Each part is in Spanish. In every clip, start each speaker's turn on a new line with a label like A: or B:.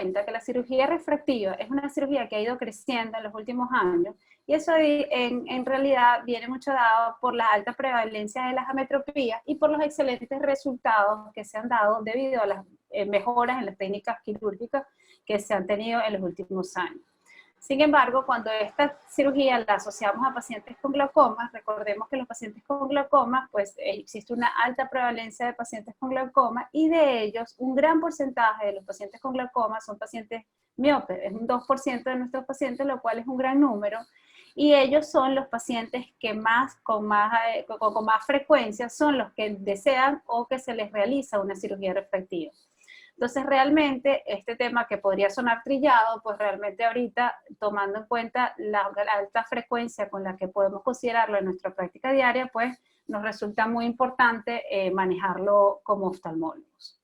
A: cuenta que la cirugía refractiva es una cirugía que ha ido creciendo en los últimos años, y eso en realidad viene mucho dado por la alta prevalencia de las ametropías y por los excelentes resultados que se han dado debido a las mejoras en las técnicas quirúrgicas que se han tenido en los últimos años. Sin embargo, cuando esta cirugía la asociamos a pacientes con glaucoma, recordemos que los pacientes con glaucoma, pues existe una alta prevalencia de pacientes con glaucoma, y de ellos un gran porcentaje de los pacientes con glaucoma son pacientes miopes, es un 2% de nuestros pacientes, lo cual es un gran número, y ellos son los pacientes que con más frecuencia son los que desean o que se les realiza una cirugía refractiva. Entonces, realmente, este tema que podría sonar trillado, pues realmente ahorita, tomando en cuenta la alta frecuencia con la que podemos considerarlo en nuestra práctica diaria, pues nos resulta muy importante manejarlo como oftalmólogos.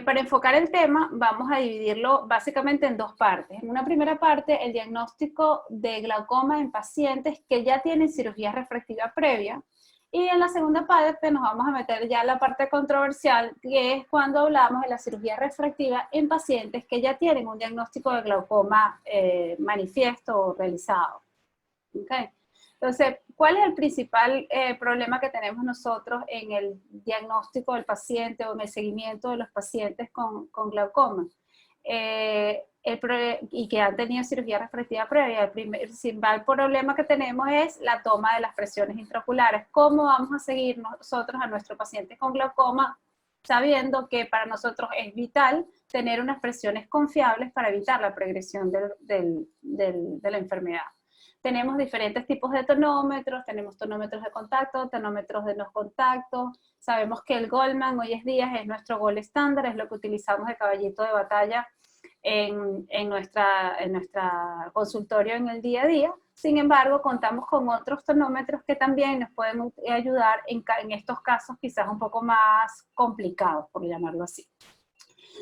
A: Para enfocar el tema, vamos a dividirlo básicamente en dos partes. En una primera parte, el diagnóstico de glaucoma en pacientes que ya tienen cirugía refractiva previa. Y en la segunda parte nos vamos a meter ya en la parte controversial, que es cuando hablamos de la cirugía refractiva en pacientes que ya tienen un diagnóstico de glaucoma manifiesto o realizado. ¿Okay? Entonces, ¿cuál es el principal problema que tenemos nosotros en el diagnóstico del paciente o en el seguimiento de los pacientes con glaucoma? Y que han tenido cirugía refractiva previa, el principal problema que tenemos es la toma de las presiones intraoculares. ¿Cómo vamos a seguir nosotros a nuestro paciente con glaucoma sabiendo que para nosotros es vital tener unas presiones confiables para evitar la progresión de la enfermedad? Tenemos diferentes tipos de tonómetros, tenemos tonómetros de contacto, tonómetros de no contacto. Sabemos que el Goldmann hoy en día es nuestro gold estándar, es lo que utilizamos de caballito de batalla en nuestra consultorio en el día a día. Sin embargo, contamos con otros tonómetros que también nos pueden ayudar en estos casos quizás un poco más complicados, por llamarlo así.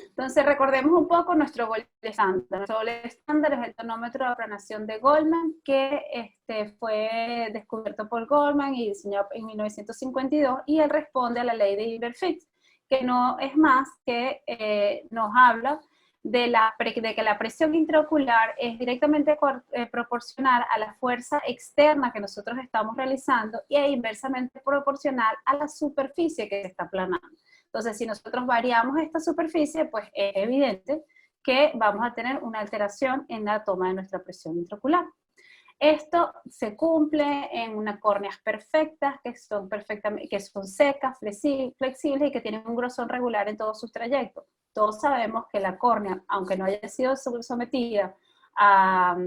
A: Entonces, recordemos un poco nuestro gold estándar. Nuestro gold estándar es el tonómetro de aplanación de Goldmann, que fue descubierto por Goldmann y diseñado en 1952, y él responde a la ley de Iberfix, que no es más que nos habla de que la presión intraocular es directamente proporcional a la fuerza externa que nosotros estamos realizando y es inversamente proporcional a la superficie que se está aplanando. Entonces, si nosotros variamos esta superficie, pues es evidente que vamos a tener una alteración en la toma de nuestra presión intraocular. Esto se cumple en unas córneas perfectas, que son secas, flexibles y que tienen un grosor regular en todos sus trayectos. Todos sabemos que la córnea, aunque no haya sido sometida a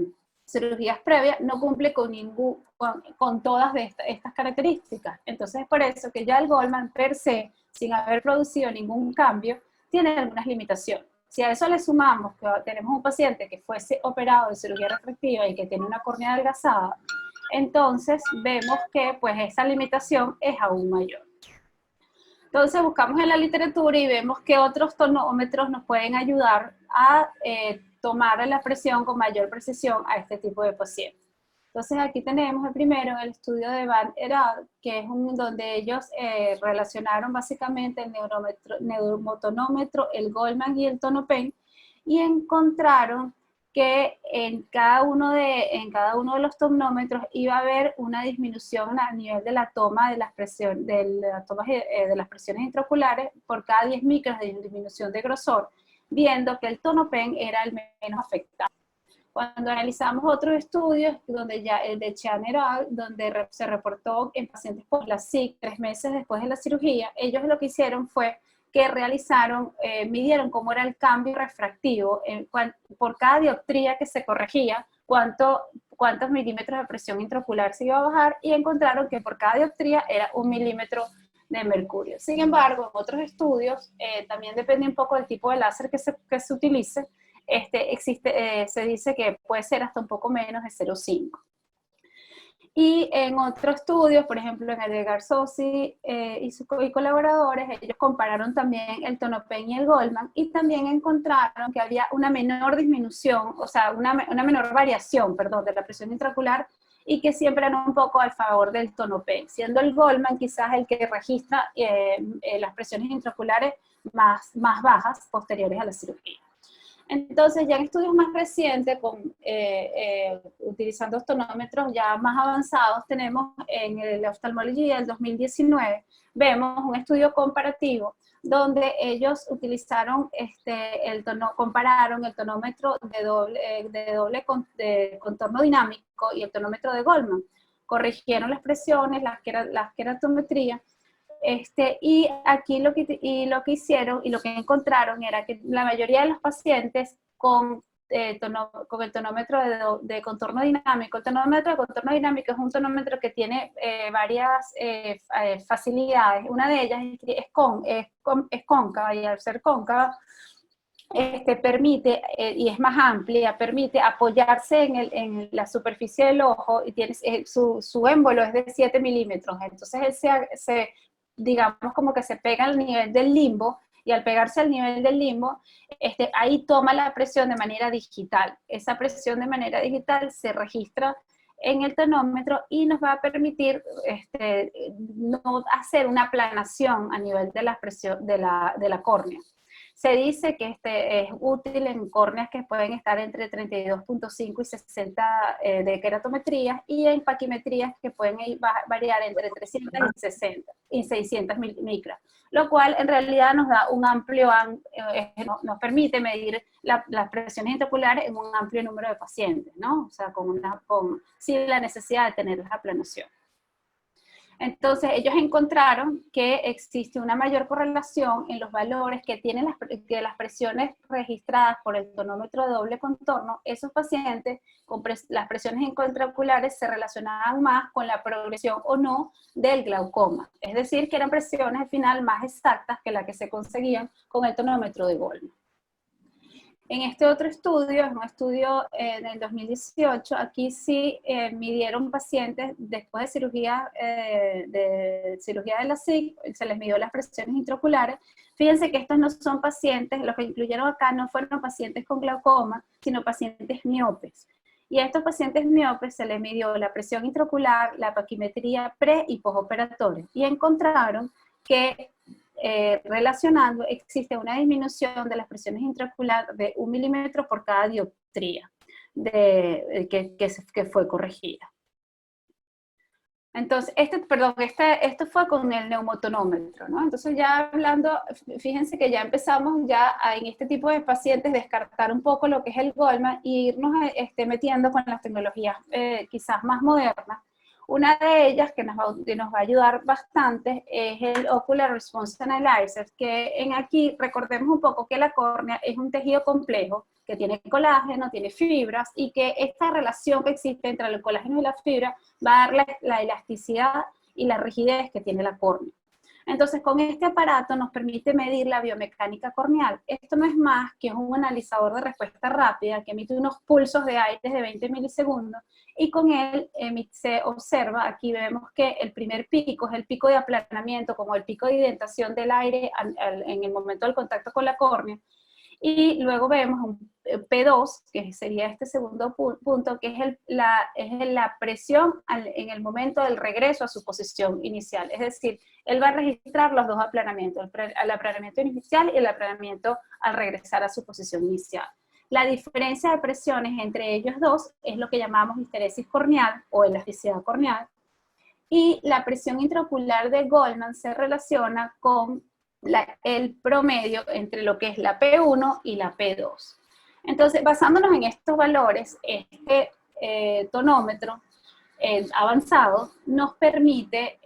A: cirugías previas, no cumple con todas estas características. Entonces es por eso que ya el Goldmann per se, sin haber producido ningún cambio, tiene algunas limitaciones. Si a eso le sumamos que tenemos un paciente que fuese operado de cirugía refractiva y que tiene una córnea adelgazada, entonces vemos que pues esa limitación es aún mayor. Entonces buscamos en la literatura y vemos que otros tonómetros nos pueden ayudar a tomar la presión con mayor precisión a este tipo de pacientes. Entonces aquí tenemos el primero, el estudio de Van Herad, que es donde ellos relacionaron básicamente el neuromotonómetro, el Goldmann y el Tonopen, y encontraron que en cada uno de los tonómetros iba a haber una disminución a nivel de la toma de las presiones, de las presiones intraoculares por cada 10 micras de disminución de grosor, viendo que el Tonopen era el menos afectado. Cuando analizamos otros estudios, donde ya el de Chan et al., donde se reportó en pacientes por la SIC 3 meses después de la cirugía, ellos lo que hicieron fue que midieron cómo era el cambio refractivo por cada dioptría que se corregía, cuántos milímetros de presión intraocular se iba a bajar, y encontraron que por cada dioptría era 1 milímetro de mercurio. Sin embargo, en otros estudios, también depende un poco del tipo de láser que se utilice, se dice que puede ser hasta un poco menos de 0,5. Y en otros estudios, por ejemplo en el de Garzosi y colaboradores, ellos compararon también el Tonopen y el Goldmann y también encontraron que había una menor disminución, o sea, una menor variación, perdón, de la presión intraocular, y que siempre eran un poco al favor del Tonopen, siendo el Goldmann quizás el que registra las presiones intraoculares más bajas posteriores a la cirugía. Entonces, ya en estudios más recientes, utilizando tonómetros ya más avanzados, tenemos en el Ophthalmology del 2019, vemos un estudio comparativo donde ellos utilizaron compararon el tonómetro de contorno dinámico y el tonómetro de Goldman. Corrigieron las presiones, la queratometría, y aquí lo que hicieron y lo que encontraron era que la mayoría de los pacientes con el tonómetro de contorno dinámico, el tonómetro de contorno dinámico es un tonómetro que tiene varias facilidades. Una de ellas es cóncava, y al ser cóncava, permite, y es más amplia, permite apoyarse en la superficie del ojo, y tiene, su émbolo es de 7 milímetros, entonces él digamos como que se pega al nivel del limbo, y al pegarse al nivel del limbo, ahí toma la presión de manera digital. Esa presión de manera digital se registra en el tonómetro y nos va a permitir no hacer una aplanación a nivel de la presión de la córnea. Se dice que es útil en córneas que pueden estar entre 32.5 y 60 de queratometrías, y en paquimetrías que pueden variar entre 300 y 600 micras, lo cual en realidad nos da un amplio, nos permite medir las presiones intraoculares en un amplio número de pacientes, ¿no? O sea, sin la necesidad de tener la aplanación. Entonces, ellos encontraron que existe una mayor correlación en los valores que tienen las presiones registradas por el tonómetro de doble contorno. Esos pacientes con las presiones intraoculares se relacionaban más con la progresión o no del glaucoma. Es decir, que eran presiones al final más exactas que las que se conseguían con el tonómetro de Goldman. En este otro estudio, es un estudio en el 2018, aquí sí midieron pacientes después de cirugía de la SIC, se les midió las presiones intraoculares. Fíjense que estos no son pacientes, los que incluyeron acá no fueron pacientes con glaucoma, sino pacientes miopes. Y a estos pacientes miopes se les midió la presión intraocular, la paquimetría pre- y postoperatoria, y encontraron que relacionando, existe una disminución de las presiones intraoculares de 1 milímetro por cada dioptría que fue corregida. Entonces, esto fue con el neumotonómetro, ¿no? Entonces ya hablando, fíjense que ya empezamos en este tipo de pacientes descartar un poco lo que es el Goldman e irnos metiendo con las tecnologías quizás más modernas. Una de ellas que nos va a ayudar bastante es el Ocular Response Analyzer, que aquí recordemos un poco que la córnea es un tejido complejo que tiene colágeno, tiene fibras, y que esta relación que existe entre el colágeno y la fibra va a dar la elasticidad y la rigidez que tiene la córnea. Entonces, con este aparato nos permite medir la biomecánica corneal. Esto no es más que un analizador de respuesta rápida que emite unos pulsos de aire de 20 milisegundos, y con él se observa, aquí vemos que el primer pico es el pico de aplanamiento, como el pico de indentación del aire en el momento del contacto con la córnea, y luego vemos un P2, que sería este segundo punto, que es la presión en el momento del regreso a su posición inicial. Es decir, él va a registrar los dos aplanamientos, el aplanamiento inicial y el aplanamiento al regresar a su posición inicial. La diferencia de presiones entre ellos dos es lo que llamamos histeresis corneal o elasticidad corneal, y la presión intraocular de Goldman se relaciona con el promedio entre lo que es la P1 y la P2. Entonces, basándonos en estos valores, tonómetro avanzado nos permite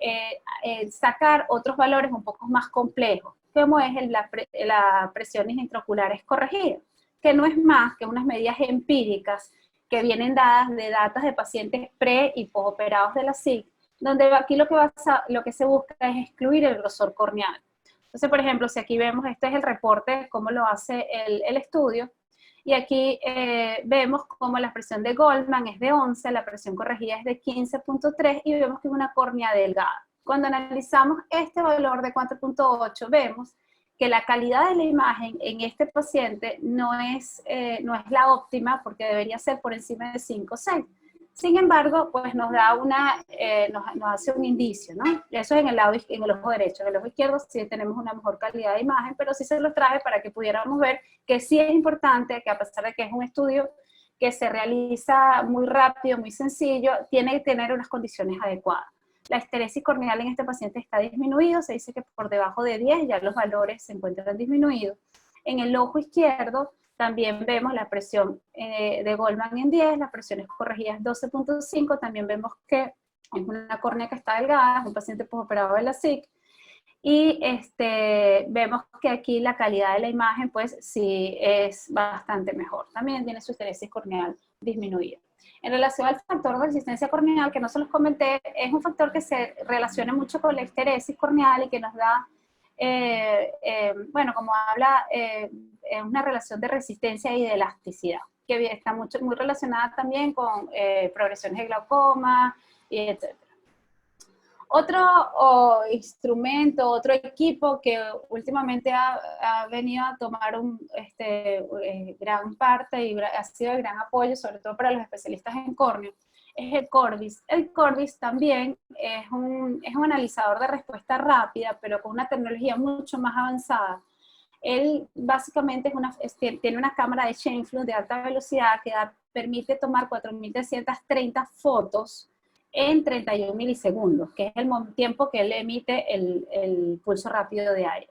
A: sacar otros valores un poco más complejos, como es la presiones intraoculares corregidas, que no es más que unas medidas empíricas que vienen dadas de datos de pacientes pre- y postoperados de la SIC, donde aquí lo que se busca es excluir el grosor corneal. Entonces, por ejemplo, si aquí vemos, este es el reporte, cómo lo hace el estudio, y aquí vemos cómo la presión de Goldman es de 11, la presión corregida es de 15.3, y vemos que es una córnea delgada. Cuando analizamos este valor de 4.8, vemos que la calidad de la imagen en este paciente no es la óptima, porque debería ser por encima de 5 o 6. Sin embargo, pues nos da nos hace un indicio, ¿no? Eso es en el ojo derecho. En el ojo izquierdo sí tenemos una mejor calidad de imagen, pero sí se los traje para que pudiéramos ver que sí es importante, que a pesar de que es un estudio que se realiza muy rápido, muy sencillo, tiene que tener unas condiciones adecuadas. La esteresis corneal en este paciente está disminuido, se dice que por debajo de 10 ya los valores se encuentran disminuidos. En el ojo izquierdo también vemos la presión de Goldman en 10, las presiones corregidas 12.5, también vemos que es una córnea que está delgada, es un paciente postoperado de la SIC, y vemos que aquí la calidad de la imagen pues sí es bastante mejor. También tiene su esteresis corneal disminuida. En relación al factor de resistencia corneal, que no se los comenté, es un factor que se relaciona mucho con la esteresis corneal y que nos da, bueno, como habla, una relación de resistencia y de elasticidad, que está muy relacionada también con progresiones de glaucoma, y etc. Otro instrumento, otro equipo que últimamente ha venido a tomar gran parte y ha sido de gran apoyo, sobre todo para los especialistas en córnea, es el Corbis. El Corbis también es un analizador de respuesta rápida, pero con una tecnología mucho más avanzada. Él básicamente tiene una cámara de Scheimpflug de alta velocidad que permite tomar 4.330 fotos en 31 milisegundos, que es el tiempo que él emite el pulso rápido de aire.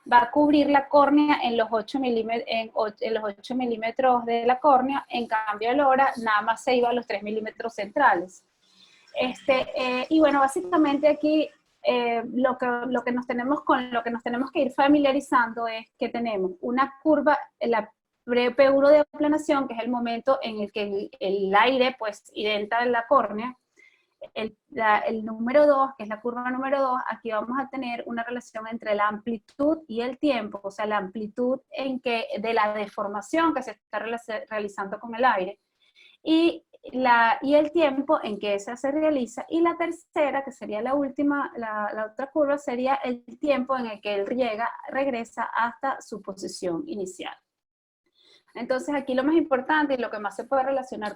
A: Va a cubrir la córnea en los 8 milímetros de la córnea, en cambio el LoRa nada más se iba a los 3 milímetros centrales. Y bueno, básicamente aquí lo que nos tenemos que ir familiarizando es que tenemos una curva, la pre-P1 de aplanación, que es el momento en el que el aire pues identa en la córnea. El número 2, que es la curva número 2, aquí vamos a tener una relación entre la amplitud y el tiempo, o sea, la amplitud de la deformación que se está realizando con el aire, y el tiempo en que esa se realiza, y la tercera, que sería la última, la otra curva, sería el tiempo en el que él regresa hasta su posición inicial. Entonces aquí lo más importante y lo que más se puede relacionar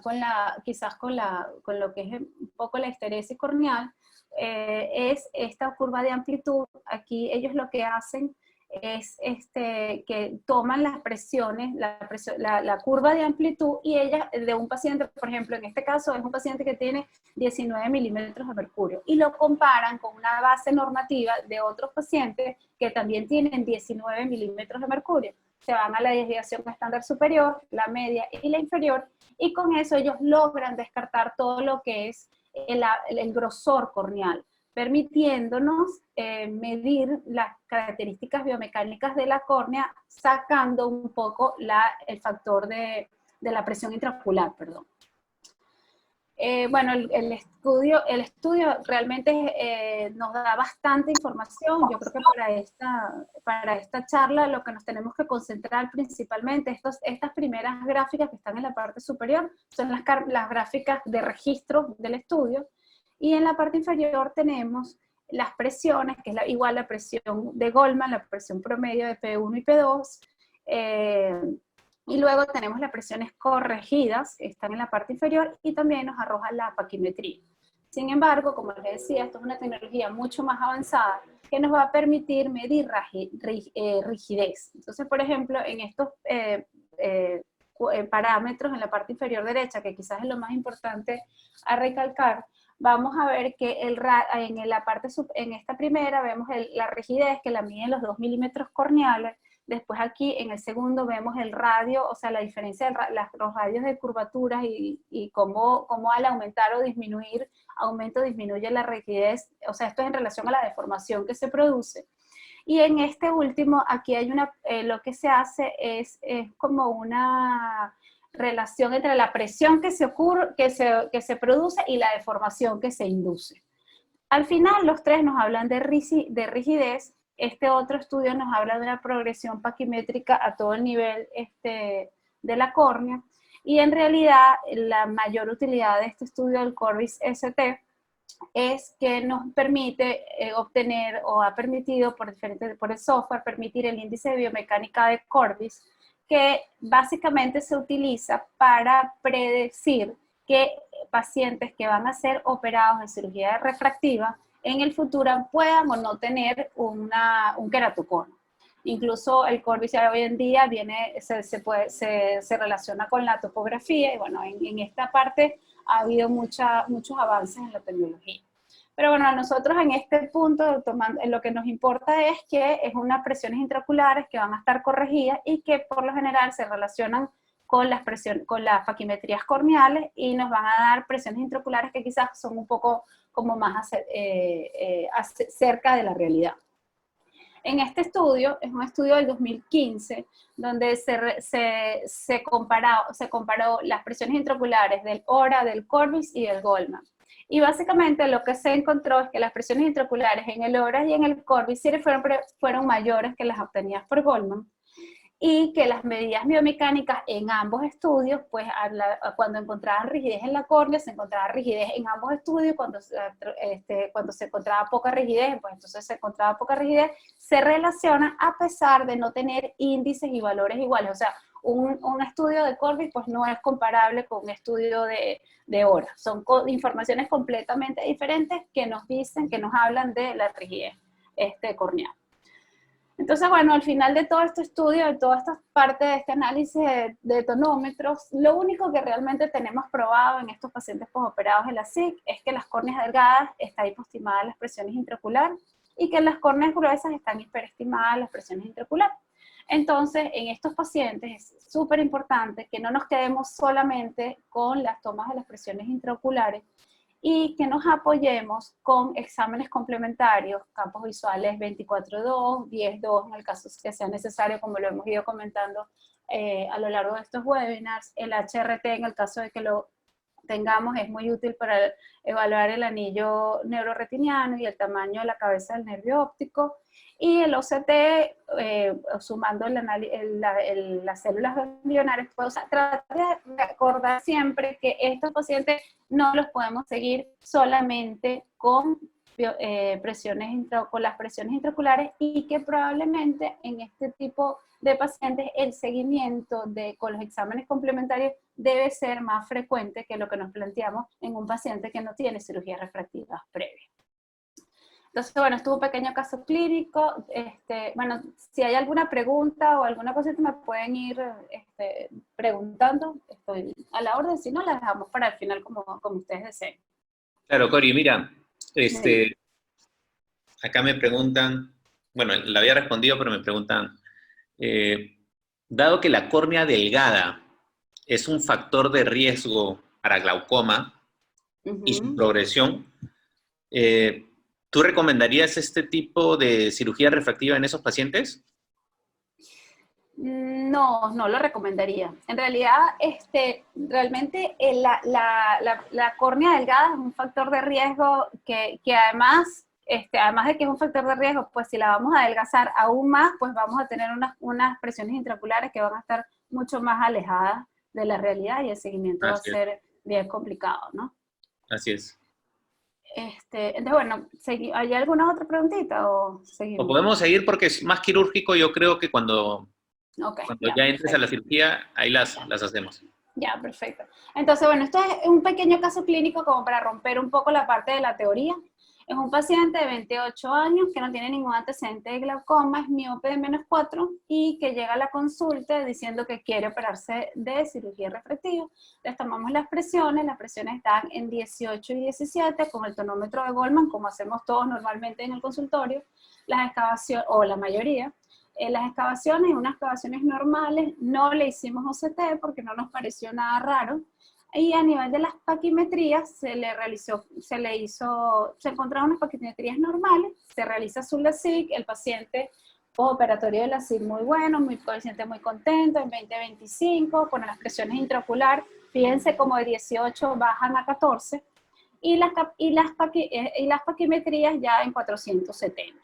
A: quizás con lo que es un poco la histeresis corneal, es esta curva de amplitud. Aquí ellos lo que hacen es que toman las presiones, la curva de amplitud, y ella de un paciente, por ejemplo, en este caso es un paciente que tiene 19 milímetros de mercurio, y lo comparan con una base normativa de otros pacientes que también tienen 19 milímetros de mercurio. Se van a la desviación estándar superior, la media y la inferior, y con eso ellos logran descartar todo lo que es el grosor corneal, permitiéndonos medir las características biomecánicas de la córnea, sacando un poco el factor de la presión intraocular, perdón. Bueno, el estudio realmente nos da bastante información. Yo creo que para esta charla lo que nos tenemos que concentrar principalmente, estas primeras gráficas que están en la parte superior, son las gráficas de registro del estudio, y en la parte inferior tenemos las presiones, que es igual la presión de Goldman, la presión promedio de P1 y P2, y luego tenemos las presiones corregidas, que están en la parte inferior, y también nos arroja la paquimetría. Sin embargo, como les decía, esto es una tecnología mucho más avanzada que nos va a permitir medir rigidez. Entonces, por ejemplo, en estos parámetros en la parte inferior derecha, que quizás es lo más importante a recalcar, vamos a ver que en esta primera vemos la rigidez, que la mide en los 2 milímetros corneales. Después aquí en el segundo vemos el radio, o sea, la diferencia de los radios de curvaturas y cómo al aumentar o disminuir, aumenta o disminuye la rigidez. O sea, esto es en relación a la deformación que se produce. Y en este último, aquí hay lo que se hace es como una relación entre la presión que se produce y la deformación que se induce. Al final, los tres nos hablan de rigidez. Este otro estudio nos habla de una progresión paquimétrica a todo el nivel de la córnea, y en realidad la mayor utilidad de este estudio del Corbis ST es que nos permite obtener, o ha permitido por el software, permitir el índice de biomecánica de Corbis, que básicamente se utiliza para predecir que pacientes que van a ser operados en cirugía refractiva en el futuro puedan o no tener un queratocono. Incluso el Corbis hoy en día se relaciona con la topografía y bueno, en esta parte ha habido muchos avances en la tecnología. Pero bueno, a nosotros en este punto lo que nos importa es que es unas presiones intraoculares que van a estar corregidas y que por lo general se relacionan con las paquimetrías corneales y nos van a dar presiones intraoculares que quizás son un poco como más cerca de la realidad. En este estudio, es un estudio del 2015, donde se comparó las presiones intraoculares del ORA, del Corbis y del Goldmann. Y básicamente lo que se encontró es que las presiones intraoculares en el ORA y en el Corbis fueron mayores que las obtenidas por Goldmann, y que las medidas biomecánicas en ambos estudios, pues cuando encontraban rigidez en la córnea, se encontraba rigidez en ambos estudios, cuando se encontraba poca rigidez, pues entonces se encontraba poca rigidez, se relacionan a pesar de no tener índices y valores iguales. O sea, un estudio de Corbis pues no es comparable con un estudio de ORA. Son informaciones completamente diferentes que nos dicen, que nos hablan de la rigidez corneal. Entonces, bueno, al final de todo este estudio, de toda esta parte de este análisis de tonómetros, lo único que realmente tenemos probado en estos pacientes postoperados de la SIC es que las córneas delgadas están hipoestimadas las presiones intraoculares y que en las córneas gruesas están hiperestimadas las presiones intraoculares. Entonces, en estos pacientes es súper importante que no nos quedemos solamente con las tomas de las presiones intraoculares, y que nos apoyemos con exámenes complementarios, campos visuales 24-2, 10-2 en el caso que sea necesario, como lo hemos ido comentando a lo largo de estos webinars. El HRT, en el caso de que lo tengamos, es muy útil para evaluar el anillo neuroretiniano y el tamaño de la cabeza del nervio óptico. Y el OCT, sumando las células ganglionares, pues, o sea, tratar de recordar siempre que estos pacientes no los podemos seguir solamente con las presiones intraoculares, y que probablemente en este tipo de pacientes el seguimiento con los exámenes complementarios debe ser más frecuente que lo que nos planteamos en un paciente que no tiene cirugía refractiva previa. Entonces, bueno, esto es un pequeño caso clínico. Bueno, si hay alguna pregunta o alguna cosa que me pueden ir preguntando, estoy a la orden. Si no, la dejamos para el final como ustedes deseen.
B: Claro, Cori, mira, acá me preguntan, bueno, la había respondido, pero me preguntan, dado que la córnea delgada es un factor de riesgo para glaucoma y su progresión, ¿tú recomendarías este tipo de cirugía refractiva en esos pacientes?
A: No, no lo recomendaría. En realidad, realmente la córnea delgada es un factor de riesgo que además, además de que es un factor de riesgo, pues si la vamos a adelgazar aún más, pues vamos a tener unas presiones intraoculares que van a estar mucho más alejadas de la realidad y el seguimiento va a ser bien complicado, ¿no?
B: Así es.
A: Entonces, bueno, ¿hay alguna otra preguntita o seguimos?
B: O podemos seguir porque es más quirúrgico, yo creo que cuando ya entres a la cirugía, ahí las hacemos.
A: Ya, perfecto. Entonces, bueno, esto es un pequeño caso clínico como para romper un poco la parte de la teoría. Es un paciente de 28 años que no tiene ningún antecedente de glaucoma, es miope de -4 y que llega a la consulta diciendo que quiere operarse de cirugía refractiva. Les tomamos las presiones están en 18 y 17 con el tonómetro de Goldmann, como hacemos todos normalmente en el consultorio. Las excavaciones, o la mayoría, las excavaciones, unas excavaciones normales, no le hicimos OCT porque no nos pareció nada raro. Y a nivel de las paquimetrías, se encontraron unas paquimetrías normales, se realiza su LASIK, el paciente postoperatorio de LASIK muy bueno, el paciente muy contento, en 20-25, con las presiones intraoculares, fíjense como de 18 bajan a 14, y las paquimetrías ya en 470.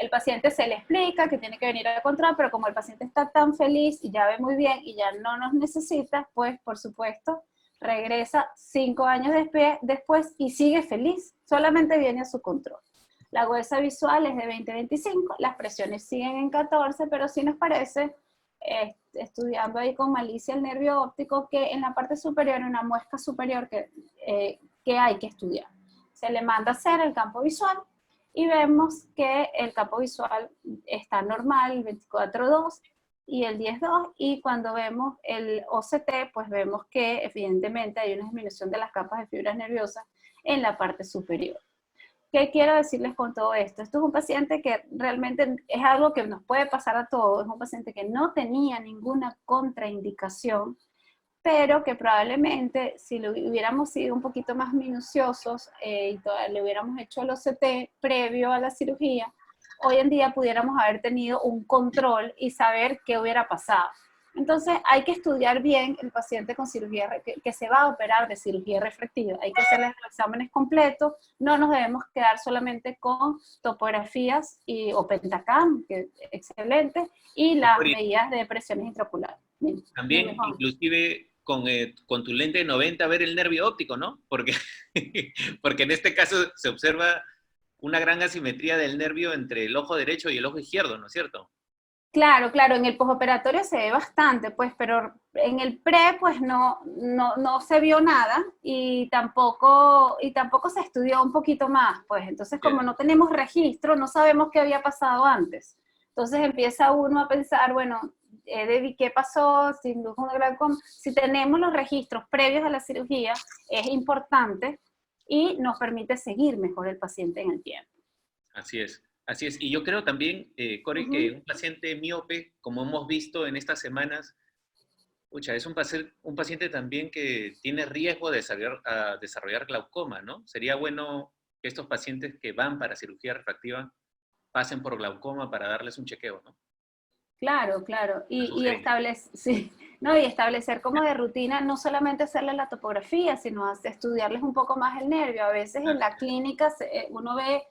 A: El paciente se le explica que tiene que venir a control, pero como el paciente está tan feliz y ya ve muy bien y ya no nos necesita, pues por supuesto regresa 5 años después y sigue feliz, solamente viene a su control. La huesa visual es de 20-25, las presiones siguen en 14, pero sí nos parece estudiando ahí con malicia el nervio óptico, que en la parte superior, en una muesca superior que hay que estudiar. Se le manda a hacer el campo visual y vemos que el campo visual está normal, el 24.2 y el 10.2, y cuando vemos el OCT, pues vemos que evidentemente hay una disminución de las capas de fibras nerviosas en la parte superior. ¿Qué quiero decirles con todo esto? Esto es un paciente que realmente es algo que nos puede pasar a todos, es un paciente que no tenía ninguna contraindicación, pero que probablemente si lo hubiéramos sido un poquito más minuciosos y le hubiéramos hecho el OCT previo a la cirugía, hoy en día pudiéramos haber tenido un control y saber qué hubiera pasado. Entonces hay que estudiar bien el paciente con cirugía, que se va a operar de cirugía refractiva. Hay que hacerle los exámenes completos, no nos debemos quedar solamente con topografías o pentacam, que es excelente, y las medidas de presiones intraoculares.
B: También, inclusive, con tu lente de 90 ver el nervio óptico, ¿no? Porque en este caso se observa una gran asimetría del nervio entre el ojo derecho y el ojo izquierdo, ¿no es cierto?
A: Claro, claro, en el postoperatorio se ve bastante, pues, pero en el pre, pues, no se vio nada y tampoco se estudió un poquito más, pues. Entonces, como no tenemos registro, no sabemos qué había pasado antes. Entonces empieza uno a pensar, bueno, ¿qué pasó? Si tenemos los registros previos a la cirugía, es importante y nos permite seguir mejor el paciente en el tiempo.
B: Así es. Así es, y yo creo también, Cori, que un paciente miope, como hemos visto en estas semanas, es un paciente también que tiene riesgo de desarrollar glaucoma, ¿no? Sería bueno que estos pacientes que van para cirugía refractiva pasen por glaucoma para darles un chequeo, ¿no?
A: Claro, claro, y establecer como de rutina, no solamente hacerle la topografía, sino estudiarles un poco más el nervio. A veces en la clínica uno ve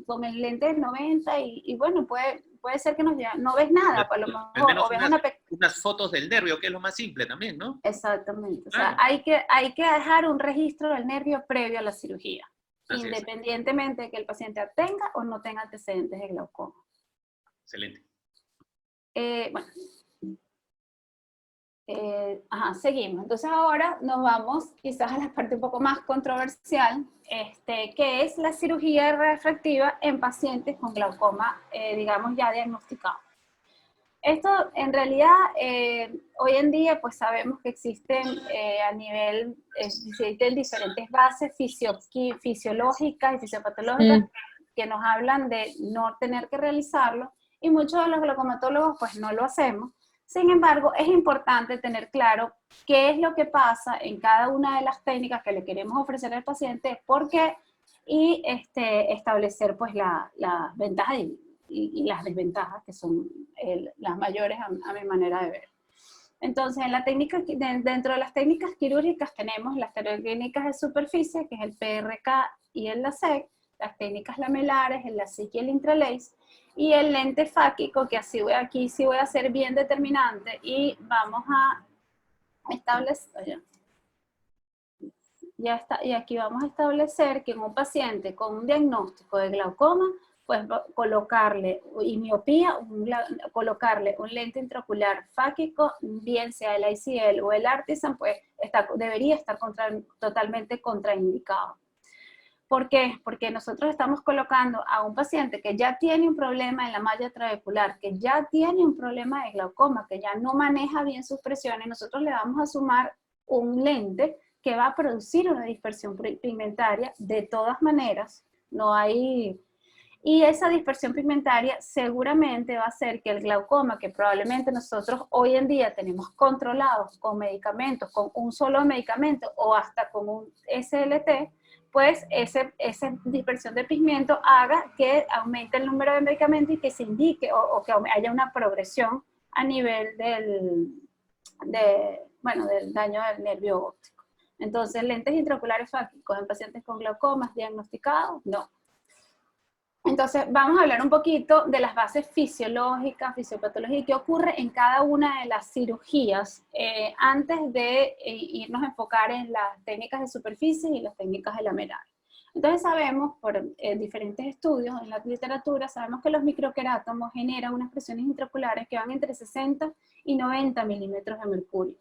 A: con el lente del 90 y bueno, puede ser que no ves nada, a lo mejor,
B: al menos
A: o ves
B: unas fotos del nervio, que es lo más simple también, ¿no?
A: Exactamente, o sea, hay que dejar un registro del nervio previo a la cirugía, independientemente de que el paciente tenga o no tenga antecedentes de glaucoma.
B: Excelente.
A: Bueno, seguimos. Entonces ahora nos vamos quizás a la parte un poco más controversial, que es la cirugía refractiva en pacientes con glaucoma, digamos, ya diagnosticado. Esto, en realidad, hoy en día, pues sabemos que existen a nivel, existen diferentes bases fisiológicas y fisiopatológicas que nos hablan de no tener que realizarlo, y muchos de los glaucomatólogos, pues no lo hacemos. Sin embargo, es importante tener claro qué es lo que pasa en cada una de las técnicas que le queremos ofrecer al paciente, por qué, y establecer pues las ventajas y las desventajas, que son las mayores a mi manera de ver. Entonces, dentro de las técnicas quirúrgicas tenemos las técnicas de superficie, que es el PRK y el LASIK, las técnicas lamelares, el LASIK y el Intralace, y el lente fáquico, que aquí sí voy a ser bien determinante, y vamos a establecer, y aquí vamos a establecer que en un paciente con un diagnóstico de glaucoma, pues colocarle, y miopía, colocarle un lente intraocular fáquico, bien sea el ICL o el Artisan, pues debería estar totalmente contraindicado. ¿Por qué? Porque nosotros estamos colocando a un paciente que ya tiene un problema en la malla trabecular, que ya tiene un problema de glaucoma, que ya no maneja bien sus presiones, nosotros le vamos a sumar un lente que va a producir una dispersión pigmentaria de todas maneras, y esa dispersión pigmentaria seguramente va a hacer que el glaucoma, que probablemente nosotros hoy en día tenemos controlados con medicamentos, con un solo medicamento o hasta con un SLT, pues esa dispersión de pigmento haga que aumente el número de medicamentos y que se indique o que haya una progresión a nivel del daño del nervio óptico. Entonces, lentes intraoculares fácicos en pacientes con glaucomas diagnosticados, no. Entonces, vamos a hablar un poquito de las bases fisiológicas, fisiopatológicas, qué ocurre en cada una de las cirugías antes de irnos a enfocar en las técnicas de superficie y las técnicas de lamelar. Entonces sabemos, por diferentes estudios en la literatura, sabemos que los microquerátomos generan unas presiones intraoculares que van entre 60 y 90 milímetros de mercurio.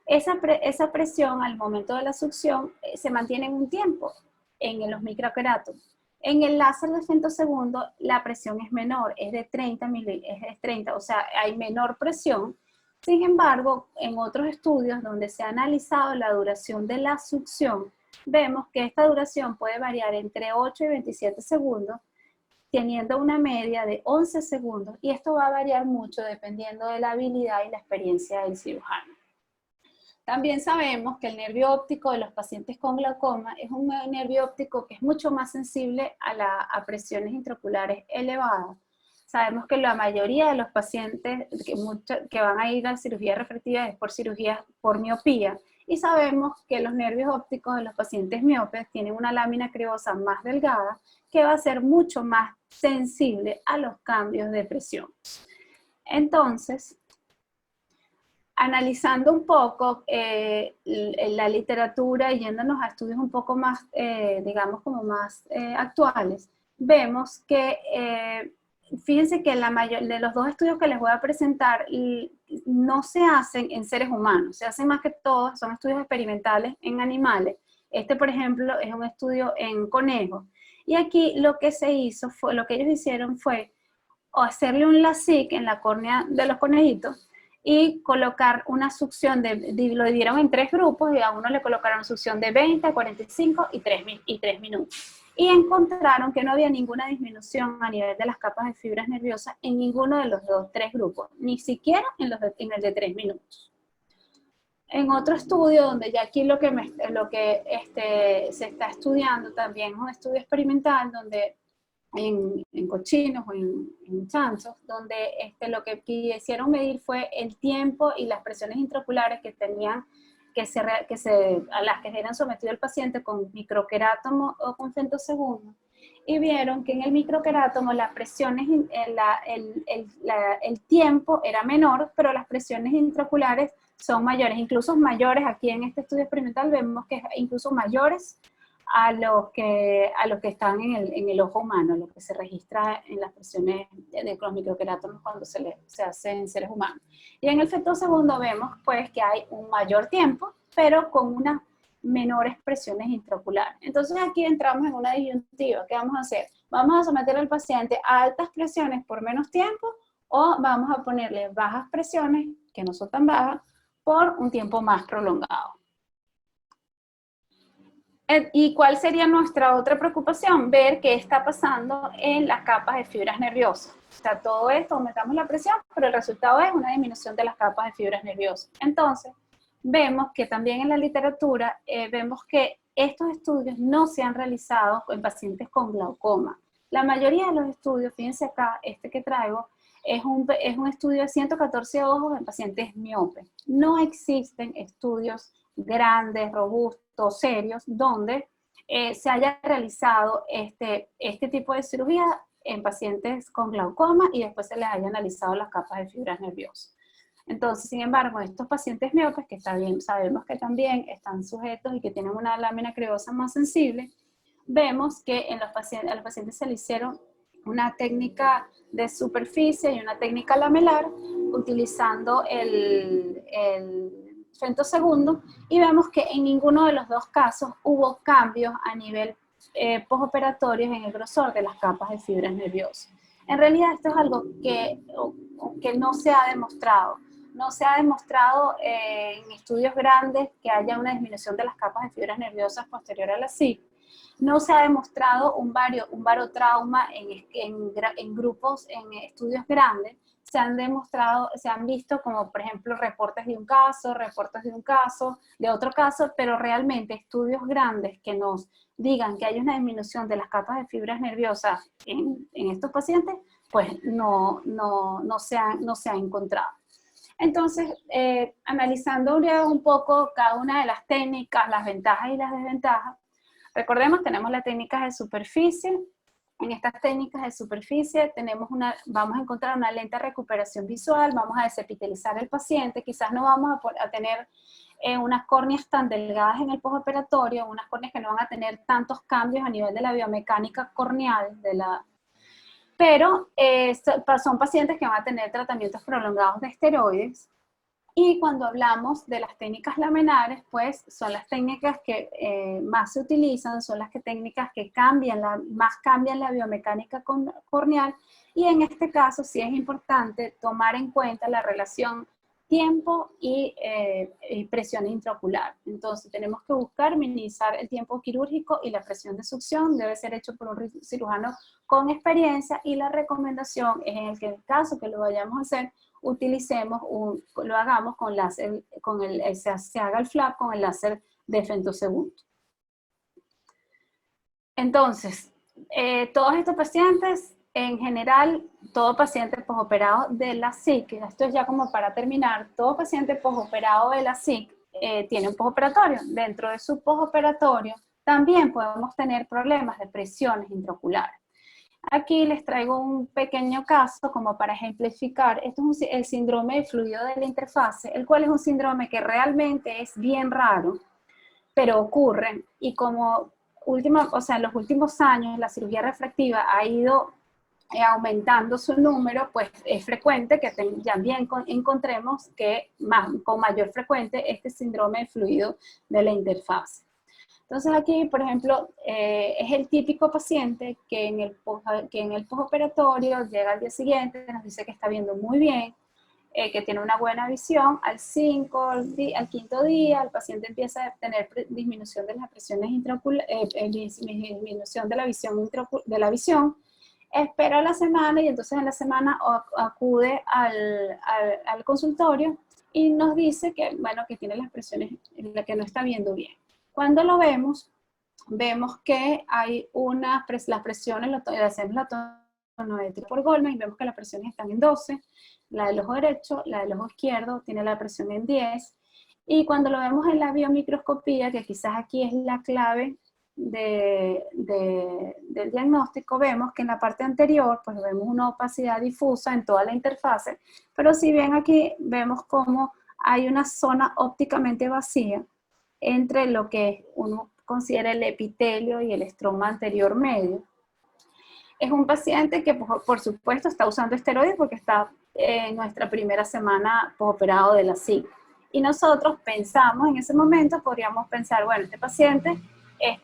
A: Esa presión al momento de la succión se mantiene en un tiempo en los microquerátomos. En el láser de femtosegundo la presión es menor, es de 30, o sea, hay menor presión. Sin embargo, en otros estudios donde se ha analizado la duración de la succión, vemos que esta duración puede variar entre 8 y 27 segundos, teniendo una media de 11 segundos, y esto va a variar mucho dependiendo de la habilidad y la experiencia del cirujano. También sabemos que el nervio óptico de los pacientes con glaucoma es un nervio óptico que es mucho más sensible a presiones intraoculares elevadas. Sabemos que la mayoría de los pacientes que van a ir a cirugía refractiva es por cirugía por miopía, y sabemos que los nervios ópticos de los pacientes miopes tienen una lámina criosa más delgada que va a ser mucho más sensible a los cambios de presión. Entonces, analizando un poco la literatura y yéndonos a estudios un poco más, digamos, como más actuales, vemos que, fíjense que la mayor de los dos estudios que les voy a presentar no se hacen en seres humanos, se hacen más que todo, son estudios experimentales en animales. Este, por ejemplo, es un estudio en conejos. Y aquí lo que se hizo fue, lo que ellos hicieron fue hacerle un LASIK en la córnea de los conejitos y colocar una succión, lo dividieron en 3 grupos y a uno le colocaron succión de 20, 45 y 3 minutos. Y encontraron que no había ninguna disminución a nivel de las capas de fibras nerviosas en ninguno de los 3 grupos, ni siquiera en el de 3 minutos. En otro estudio, donde ya aquí lo que se está estudiando también es un estudio experimental donde en cochinos o en chanchos, donde lo que quisieron medir fue el tiempo y las presiones intraoculares que tenían, a las que eran sometido el paciente con microquerátomo o con femtosegundo, y vieron que en el microquerátomo las presiones, el tiempo era menor, pero las presiones intraoculares son mayores, incluso mayores. Aquí en este estudio experimental vemos que incluso mayores a los que están en el ojo humano, lo que se registra en las presiones de los microquerátomos cuando se hace en seres humanos. Y en el femtosegundo vemos pues que hay un mayor tiempo, pero con unas menores presiones intraoculares. Entonces aquí entramos en una disyuntiva. ¿Qué vamos a hacer? ¿Vamos a someter al paciente a altas presiones por menos tiempo o vamos a ponerle bajas presiones, que no son tan bajas, por un tiempo más prolongado? ¿Y cuál sería nuestra otra preocupación? Ver qué está pasando en las capas de fibras nerviosas. O sea, todo esto, aumentamos la presión, pero el resultado es una disminución de las capas de fibras nerviosas. Entonces, vemos que también en la literatura, vemos que estos estudios no se han realizado en pacientes con glaucoma. La mayoría de los estudios, fíjense acá, este que traigo, es un estudio de 114 ojos en pacientes miopes. No existen estudios grandes, robustos, serios, donde se haya realizado este tipo de cirugía en pacientes con glaucoma y después se les haya analizado las capas de fibras nerviosas. Entonces, sin embargo, estos pacientes miopes, que está bien, sabemos que también están sujetos y que tienen una lámina criosa más sensible, vemos que a los pacientes se le hicieron una técnica de superficie y una técnica lamelar utilizando el femtosegundo, y vemos que en ninguno de los dos casos hubo cambios a nivel postoperatorio en el grosor de las capas de fibras nerviosas. En realidad esto es algo que no se ha demostrado. No se ha demostrado en estudios grandes que haya una disminución de las capas de fibras nerviosas posterior a la SIC. No se ha demostrado un barotrauma en grupos, en estudios grandes. Se han visto como, por ejemplo, reportes de un caso, de otro caso, pero realmente estudios grandes que nos digan que hay una disminución de las capas de fibras nerviosas en estos pacientes, pues no se ha encontrado. Entonces, analizando un poco cada una de las técnicas, las ventajas y las desventajas, recordemos, tenemos las técnicas de superficie, En estas técnicas de superficie vamos a encontrar una lenta recuperación visual, vamos a desepitelizar el paciente, quizás no vamos a tener unas córneas tan delgadas en el postoperatorio, unas córneas que no van a tener tantos cambios a nivel de la biomecánica corneal, pero son pacientes que van a tener tratamientos prolongados de esteroides. Y cuando hablamos de las técnicas laminares, pues son las técnicas que más se utilizan, son las técnicas que más cambian la biomecánica corneal, y en este caso sí es importante tomar en cuenta la relación tiempo y presión intraocular. Entonces tenemos que buscar minimizar el tiempo quirúrgico y la presión de succión, debe ser hecho por un cirujano con experiencia, y la recomendación es en el caso que lo vayamos a hacer, lo hagamos con láser, se haga el flap con el láser de femtosegundo. Entonces, todos estos pacientes, en general, todo paciente postoperado de la SIC, esto es ya como para terminar, todo paciente postoperado de la SIC tiene un postoperatorio. Dentro de su postoperatorio también podemos tener problemas de presiones intraoculares. Aquí les traigo un pequeño caso como para ejemplificar. Esto es el síndrome de fluido de la interfase, el cual es un síndrome que realmente es bien raro, pero ocurre. Y como en los últimos años la cirugía refractiva ha ido aumentando su número, pues es frecuente que también encontremos que con mayor frecuencia este síndrome de fluido de la interfase. Entonces aquí, por ejemplo, es el típico paciente que en el postoperatorio llega al día siguiente, nos dice que está viendo muy bien, que tiene una buena visión. Al quinto día, el paciente empieza a tener disminución de las presiones disminución de la visión, espera la semana, y entonces en la semana acude al consultorio y nos dice que, bueno, que tiene las presiones en las que no está viendo bien. Cuando lo vemos que hay las presiones, hacemos la tonometría por Goldman y vemos que las presiones están en 12, la del ojo derecho, la del ojo izquierdo tiene la presión en 10, y cuando lo vemos en la biomicroscopía, que quizás aquí es la clave del diagnóstico, vemos que en la parte anterior pues vemos una opacidad difusa en toda la interfase, pero si bien aquí vemos como hay una zona ópticamente vacía entre lo que uno considera el epitelio y el estroma anterior medio. Es un paciente que, por supuesto, está usando esteroides porque está en nuestra primera semana postoperado de la SIC. Y nosotros pensamos, en ese momento, podríamos pensar, bueno, este paciente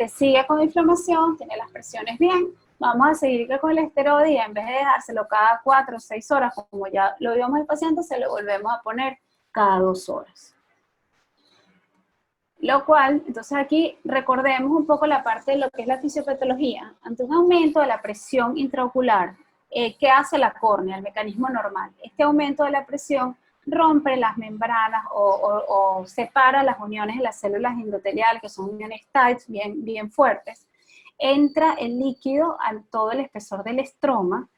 A: sigue con inflamación, tiene las presiones bien, vamos a seguir con el esteroide, y en vez de dejárselo cada 4 o 6 horas, como ya lo vimos el paciente, se lo volvemos a poner cada 2 horas. Lo cual, entonces aquí recordemos un poco la parte de lo que es la fisiopatología. Ante un aumento de la presión intraocular, ¿qué hace la córnea? El mecanismo normal. Este aumento de la presión rompe las membranas o separa las uniones de las células endoteliales, que son uniones tight, bien fuertes. Entra el líquido a todo el espesor del estroma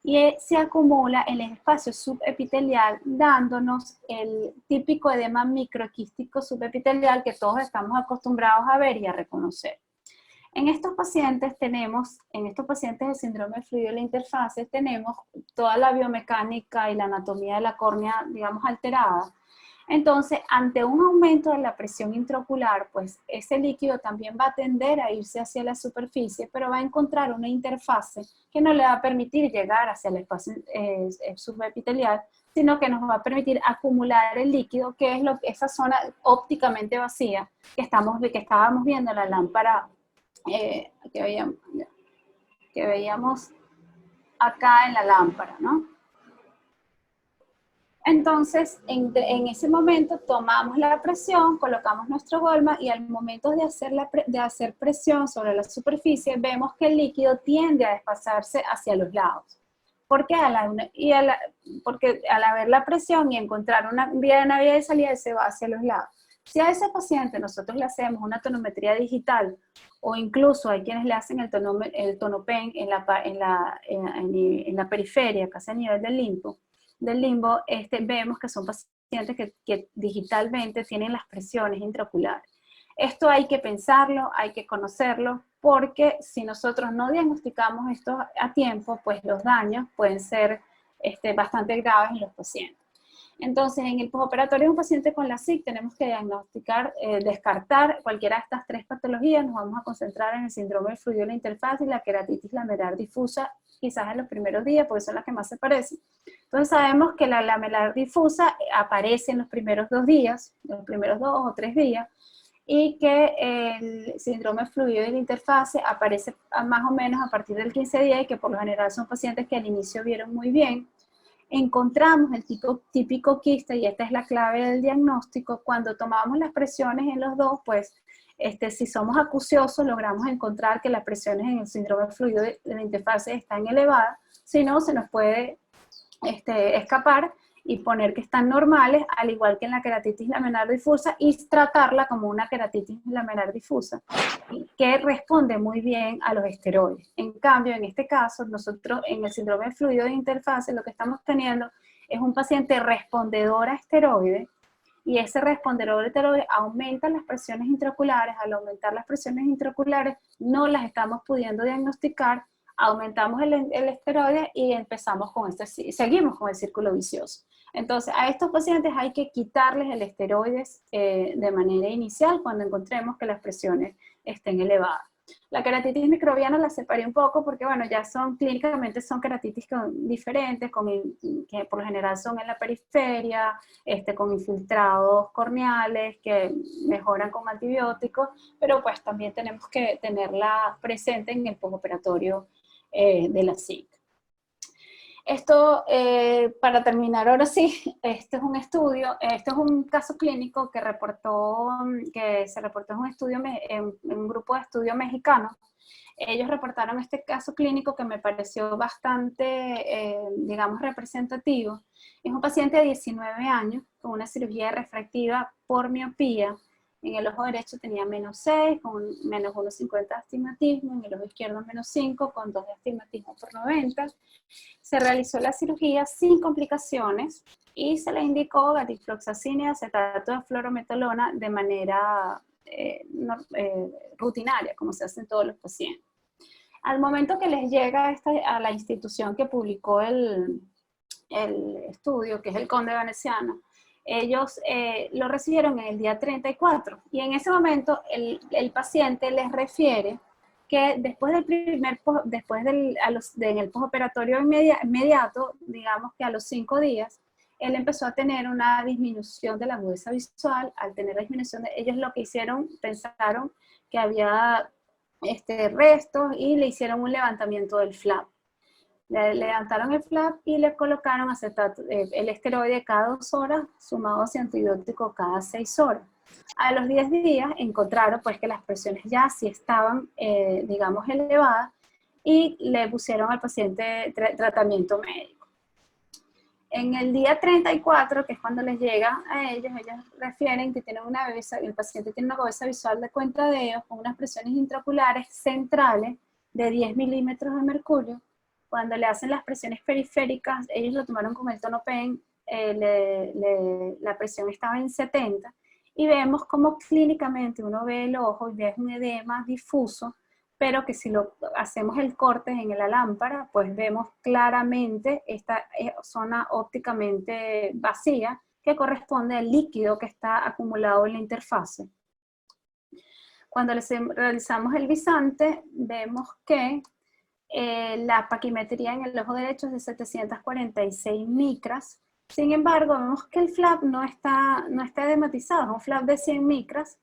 A: y se acumula en el espacio subepitelial, dándonos el típico edema microquístico subepitelial que todos estamos acostumbrados a ver y a reconocer. En estos pacientes de síndrome de fluido de la interfase, tenemos toda la biomecánica y la anatomía de la córnea, digamos, alterada. Entonces, ante un aumento de la presión intraocular, pues ese líquido también va a tender a irse hacia la superficie, pero va a encontrar una interfase que no le va a permitir llegar hacia el espacio subepitelial, sino que nos va a permitir acumular el líquido, que es esa zona ópticamente vacía que estábamos viendo en la lámpara que veíamos acá en la lámpara, ¿no? Entonces, en ese momento tomamos la presión, colocamos nuestro Goldman, y al momento de hacer presión sobre la superficie, vemos que el líquido tiende a desplazarse hacia los lados. Porque porque al haber la presión y encontrar una vía de salida, se va hacia los lados. Si a ese paciente nosotros le hacemos una tonometría digital, o incluso hay quienes le hacen el tonopen en la periferia, casi a nivel del limbo, vemos que son pacientes que digitalmente tienen las presiones intraoculares. Esto hay que pensarlo, hay que conocerlo, porque si nosotros no diagnosticamos esto a tiempo, pues los daños pueden ser bastante graves en los pacientes. Entonces, en el postoperatorio de un paciente con la SIC tenemos que diagnosticar, descartar cualquiera de estas tres patologías. Nos vamos a concentrar en el síndrome del fluido de la interfaz y la queratitis lamelar difusa, quizás en los primeros días, porque son las que más se parecen. Entonces sabemos que la lamelar difusa aparece en los primeros 2 días, los primeros 2 o 3 días, y que el síndrome del fluido de la interfase aparece más o menos a partir del 15 día y que por lo general son pacientes que al inicio vieron muy bien. Encontramos el típico quiste, y esta es la clave del diagnóstico. Cuando tomamos las presiones en los dos, pues si somos acuciosos logramos encontrar que las presiones en el síndrome del fluido de la interfase están elevadas, si no se nos puede escapar y poner que están normales, al igual que en la queratitis lamelar difusa, y tratarla como una queratitis lamelar difusa, que responde muy bien a los esteroides. En cambio, en este caso, nosotros en el síndrome del fluido de interfase lo que estamos teniendo es un paciente respondedor a esteroides, y ese respondedor de esteroides aumenta las presiones intraoculares. Al aumentar las presiones intraoculares, no las estamos pudiendo diagnosticar, aumentamos el esteroide y empezamos con seguimos con el círculo vicioso. Entonces, a estos pacientes hay que quitarles el esteroides de manera inicial cuando encontremos que las presiones estén elevadas. La queratitis microbiana la separé un poco porque, bueno, ya clínicamente son queratitis diferentes, que por lo general son en la periferia, con infiltrados corneales que mejoran con antibióticos, pero pues también tenemos que tenerla presente en el postoperatorio de la SIC. Esto, para terminar ahora sí, este es un estudio, este es un caso clínico que se reportó en un estudio, en un grupo de estudio mexicano. Ellos reportaron este caso clínico que me pareció bastante, digamos, representativo. Es un paciente de 19 años con una cirugía refractiva por miopía. En el ojo derecho tenía -6, con menos 1,50 de astigmatismo, en el ojo izquierdo -5, con 2 de astigmatismo por 90. Se realizó la cirugía sin complicaciones y se le indicó gatifloxacina y acetato de fluorometalona de manera rutinaria, como se hace en todos los pacientes. Al momento que les llega a la institución que publicó el estudio, que es el Conde Veneciano, ellos lo recibieron en el día 34 y en ese momento el paciente les refiere que después en el postoperatorio inmediato, digamos que a los 5 días, él empezó a tener una disminución de la agudeza visual. Al tener la disminución, ellos lo que hicieron, pensaron que había restos y le hicieron un levantamiento del flap. Le levantaron el flap y le colocaron el esteroide cada 2 horas, sumado a antibiótico cada 6 horas. A los 10 días encontraron pues que las presiones ya sí estaban, digamos, elevadas, y le pusieron al paciente tratamiento médico. En el día 34, que es cuando les llega a ellos refieren que tienen el paciente tiene una agudeza visual de cuentadeos con unas presiones intraoculares centrales de 10 milímetros de mercurio. Cuando le hacen las presiones periféricas, ellos lo tomaron con el tono PEN, la presión estaba en 70, y vemos como clínicamente uno ve el ojo y ve un edema difuso, pero que si hacemos el corte en la lámpara, pues vemos claramente esta zona ópticamente vacía que corresponde al líquido que está acumulado en la interfase. Cuando realizamos el visante, vemos que la paquimetría en el ojo derecho es de 746 micras. Sin embargo, vemos que el flap no está edematizado, es un flap de 100 micras.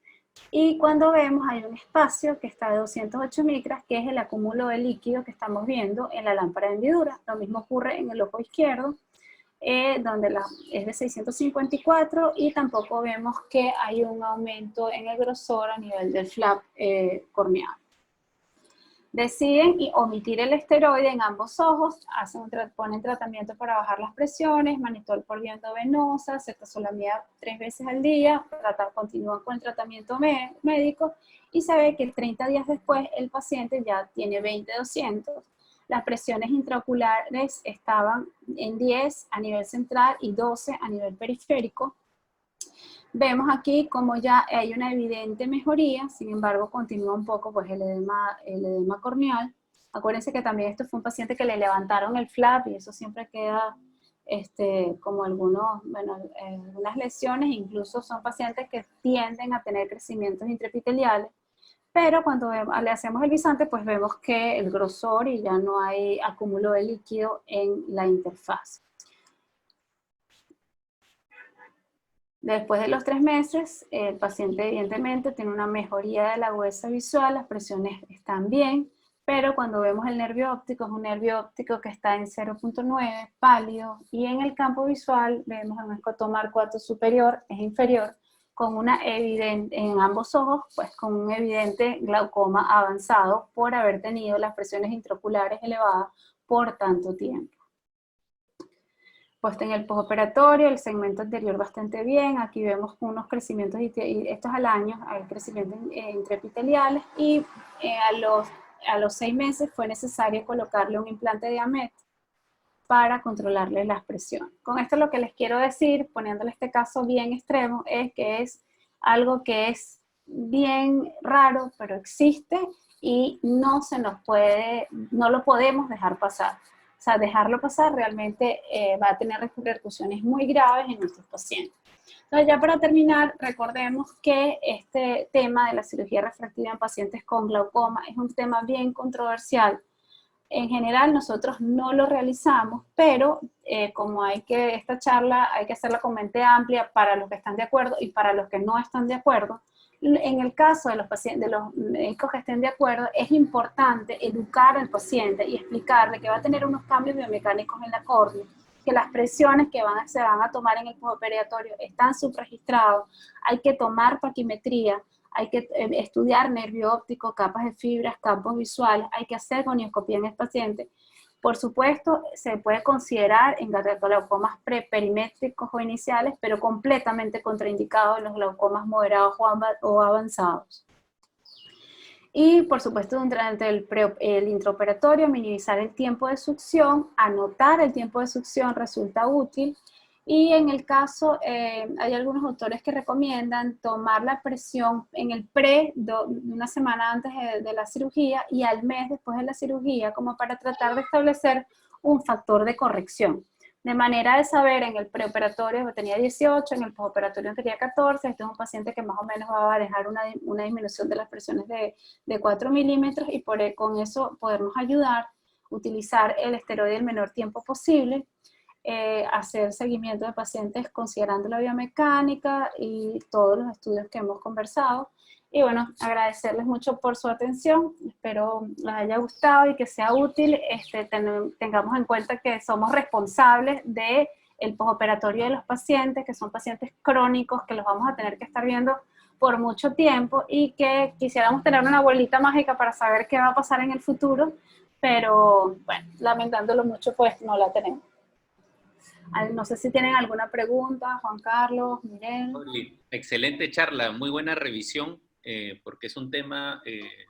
A: Y cuando vemos hay un espacio que está de 208 micras, que es el acúmulo de líquido que estamos viendo en la lámpara de hendidura. Lo mismo ocurre en el ojo izquierdo, donde es de 654, y tampoco vemos que hay un aumento en el grosor a nivel del flap corneal. Deciden omitir el esteroide en ambos ojos, ponen tratamiento para bajar las presiones, manitol por vía endovenosa, cetazolamida 3 veces al día, continúan con el tratamiento médico, y se ve que 30 días después el paciente ya tiene 20/200. Las presiones intraoculares estaban en 10 a nivel central y 12 a nivel periférico. Vemos aquí como ya hay una evidente mejoría, sin embargo continúa un poco pues, el edema corneal. Acuérdense que también esto fue un paciente que le levantaron el flap y eso siempre queda como algunas lesiones, incluso son pacientes que tienden a tener crecimientos intraepiteliales, pero cuando le hacemos el guisante, pues vemos que el grosor y ya no hay acúmulo de líquido en la interfaz. Después de los 3 meses, el paciente evidentemente tiene una mejoría de la agudeza visual, las presiones están bien, pero cuando vemos el nervio óptico, es un nervio óptico que está en 0.9, pálido, y en el campo visual vemos un escotoma arcuato superior, es inferior, con una evidente, en ambos ojos, pues con un evidente glaucoma avanzado por haber tenido las presiones intraoculares elevadas por tanto tiempo. Pues en el postoperatorio, el segmento anterior bastante bien, aquí vemos unos crecimientos, y estos al año, hay crecimientos intraepiteliales, y a los 6 meses fue necesario colocarle un implante de AMET para controlarle las presiones. Con esto lo que les quiero decir, poniéndole este caso bien extremo, es que es algo que es bien raro, pero existe y no lo podemos dejar pasar. O sea, dejarlo pasar realmente va a tener repercusiones muy graves en nuestros pacientes. Entonces, ya para terminar, recordemos que este tema de la cirugía refractiva en pacientes con glaucoma es un tema bien controversial. En general, nosotros no lo realizamos, pero como esta charla hay que hacerla con mente amplia para los que están de acuerdo y para los que no están de acuerdo. En el caso de los pacientes, de los médicos que estén de acuerdo, es importante educar al paciente y explicarle que va a tener unos cambios biomecánicos en la córnea, que las presiones que se van a tomar en el postoperatorio están subregistrados, hay que tomar paquimetría, hay que estudiar nervio óptico, capas de fibras, campos visuales, hay que hacer gonioscopía en el paciente. Por supuesto, se puede considerar en glaucomas preperimétricos o iniciales, pero completamente contraindicado en los glaucomas moderados o avanzados. Y, por supuesto, durante el intraoperatorio, minimizar el tiempo de succión, anotar el tiempo de succión resulta útil. Y en el caso, hay algunos autores que recomiendan tomar la presión en el una semana antes de la cirugía y al mes después de la cirugía, como para tratar de establecer un factor de corrección. De manera de saber, en el preoperatorio tenía 18, en el postoperatorio tenía 14, este es un paciente que más o menos va a dejar una disminución de las presiones de 4 milímetros y con eso podernos ayudar, utilizar el esteroide el menor tiempo posible, hacer seguimiento de pacientes considerando la biomecánica y todos los estudios que hemos conversado. Y bueno, agradecerles mucho por su atención, espero les haya gustado y que sea útil, tengamos en cuenta que somos responsables del postoperatorio de los pacientes, que son pacientes crónicos, que los vamos a tener que estar viendo por mucho tiempo y que quisiéramos tener una bolita mágica para saber qué va a pasar en el futuro, pero bueno, lamentándolo mucho, pues no la tenemos. No sé si tienen alguna pregunta, Juan Carlos, Miguel.
B: Excelente charla, muy buena revisión, porque es un tema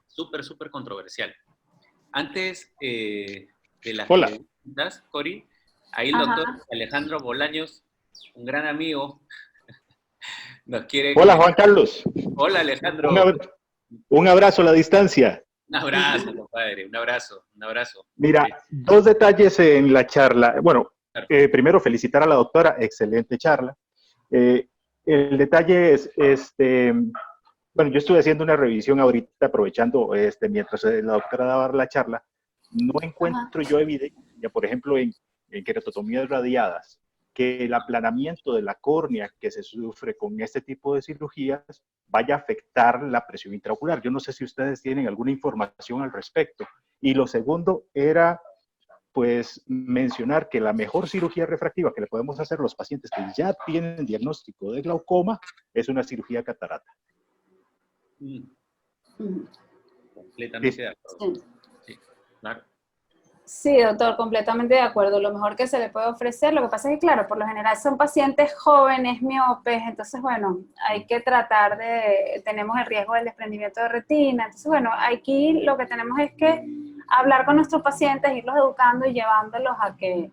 B: súper controversial. Antes de las preguntas, Cori, ahí el doctor Alejandro Bolaños, un gran amigo, nos quiere...
C: Hola, Juan Carlos.
B: Hola, Alejandro.
C: Un abrazo a la distancia.
B: Un abrazo, compadre, un abrazo.
C: Mira, dos detalles en la charla. Bueno, primero felicitar a la doctora, excelente charla. El detalle es, bueno, yo estuve haciendo una revisión ahorita, aprovechando mientras la doctora daba la charla, no encuentro yo evidencia, por ejemplo, en queratotomías radiadas, que el aplanamiento de la córnea que se sufre con este tipo de cirugías vaya a afectar la presión intraocular. Yo no sé si ustedes tienen alguna información al respecto. Y lo segundo era, pues, mencionar que la mejor cirugía refractiva que le podemos hacer a los pacientes que ya tienen diagnóstico de glaucoma es una cirugía catarata.
B: Completamente de acuerdo. Sí, claro.
A: Sí, doctor, completamente de acuerdo. Lo mejor que se le puede ofrecer, lo que pasa es que, claro, por lo general son pacientes jóvenes, miopes, entonces, bueno, hay que tratar tenemos el riesgo del desprendimiento de retina, entonces, bueno, aquí lo que tenemos es que hablar con nuestros pacientes, irlos educando y llevándolos a que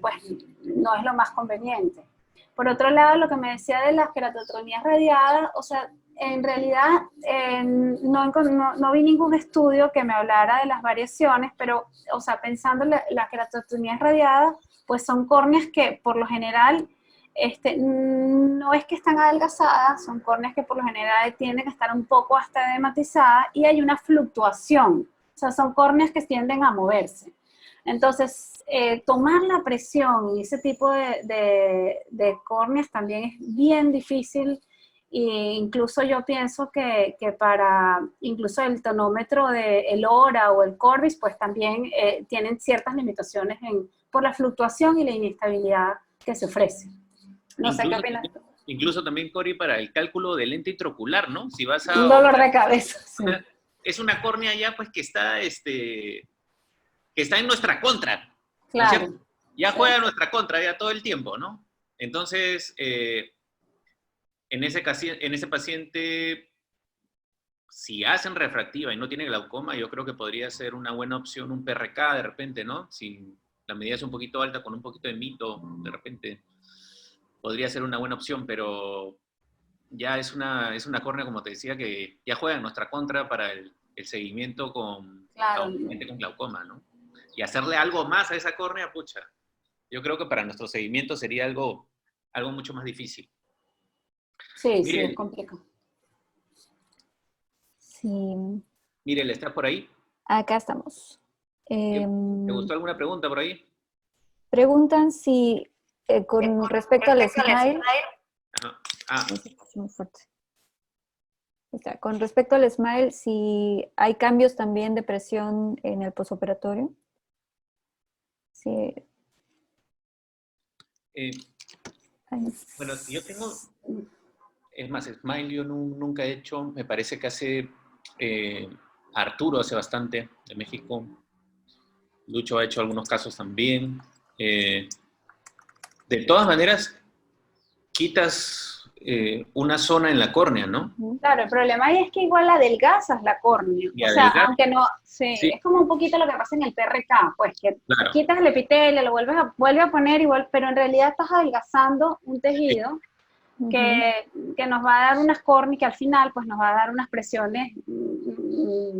A: pues, no es lo más conveniente. Por otro lado, lo que me decía de las queratotonías radiadas, o sea, en realidad no vi ningún estudio que me hablara de las variaciones, pero, o sea, pensando en las queratotonías radiadas, pues son córneas que por lo general no es que están adelgazadas, son córneas que por lo general tienden a estar un poco hasta edematizadas y hay una fluctuación, o sea, son córneas que tienden a moverse. Entonces, tomar la presión y ese tipo de córneas también es bien difícil. E incluso yo pienso que para incluso el tonómetro de el HORA o el Corbis, pues también tienen ciertas limitaciones por la fluctuación y la inestabilidad que se ofrece. No sé qué opinas tú.
B: Incluso también, Cori, para el cálculo del lente intraocular, ¿no? Si vas a...
A: Un dolor de cabeza. Sí.
B: Es una córnea ya, pues, que está en nuestra contra.
A: Claro.
B: ¿No? Ya juega en nuestra contra ya todo el tiempo, ¿no? Entonces, en ese paciente, si hacen refractiva y no tiene glaucoma, yo creo que podría ser una buena opción un PRK de repente, ¿no? Si la medida es un poquito alta con un poquito de mito, de repente podría ser una buena opción, pero ya es una córnea, como te decía, que ya juega en nuestra contra para el seguimiento con glaucoma, ¿no? Y hacerle algo más a esa córnea, pucha, yo creo que para nuestro seguimiento sería algo mucho más difícil.
A: Sí, sí, es complicado.
D: Sí.
B: Mirel, ¿estás por ahí?
D: Acá estamos.
B: ¿Te gustó alguna pregunta por ahí?
D: Preguntan si con respecto al SMILE...
B: Muy
D: fuerte. Con respecto al SMILE, si hay cambios también de presión en el posoperatorio. Sí.
B: Bueno, yo tengo... Es más, SMILE yo nunca he hecho, me parece que hace... Arturo hace bastante, de México. Lucho ha hecho algunos casos también. De todas maneras, quitas una zona en la córnea, ¿no?
A: Claro, el problema ahí es que igual adelgazas la córnea. O sea, aunque no, sí, es como un poquito lo que pasa en el PRK, pues que quitas el epitelio, lo vuelves a poner igual, pero en realidad estás adelgazando un tejido que nos va a dar unas córneas, que al final pues nos va a dar unas presiones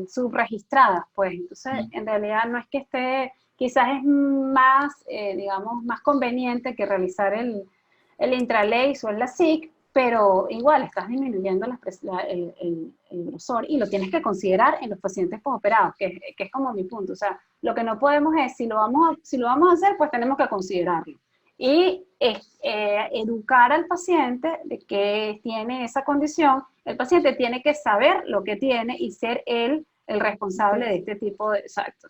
A: subregistradas, pues. Entonces, en realidad no es que esté, quizás es más, digamos, más conveniente que realizar el intralace o el LASIK, pero igual estás disminuyendo el grosor y lo tienes que considerar en los pacientes postoperados, que es como mi punto. O sea, lo que no podemos es, si lo vamos a hacer, pues tenemos que considerarlo. Y educar al paciente de que tiene esa condición. El paciente tiene que saber lo que tiene y ser él el responsable de este tipo de... Exacto.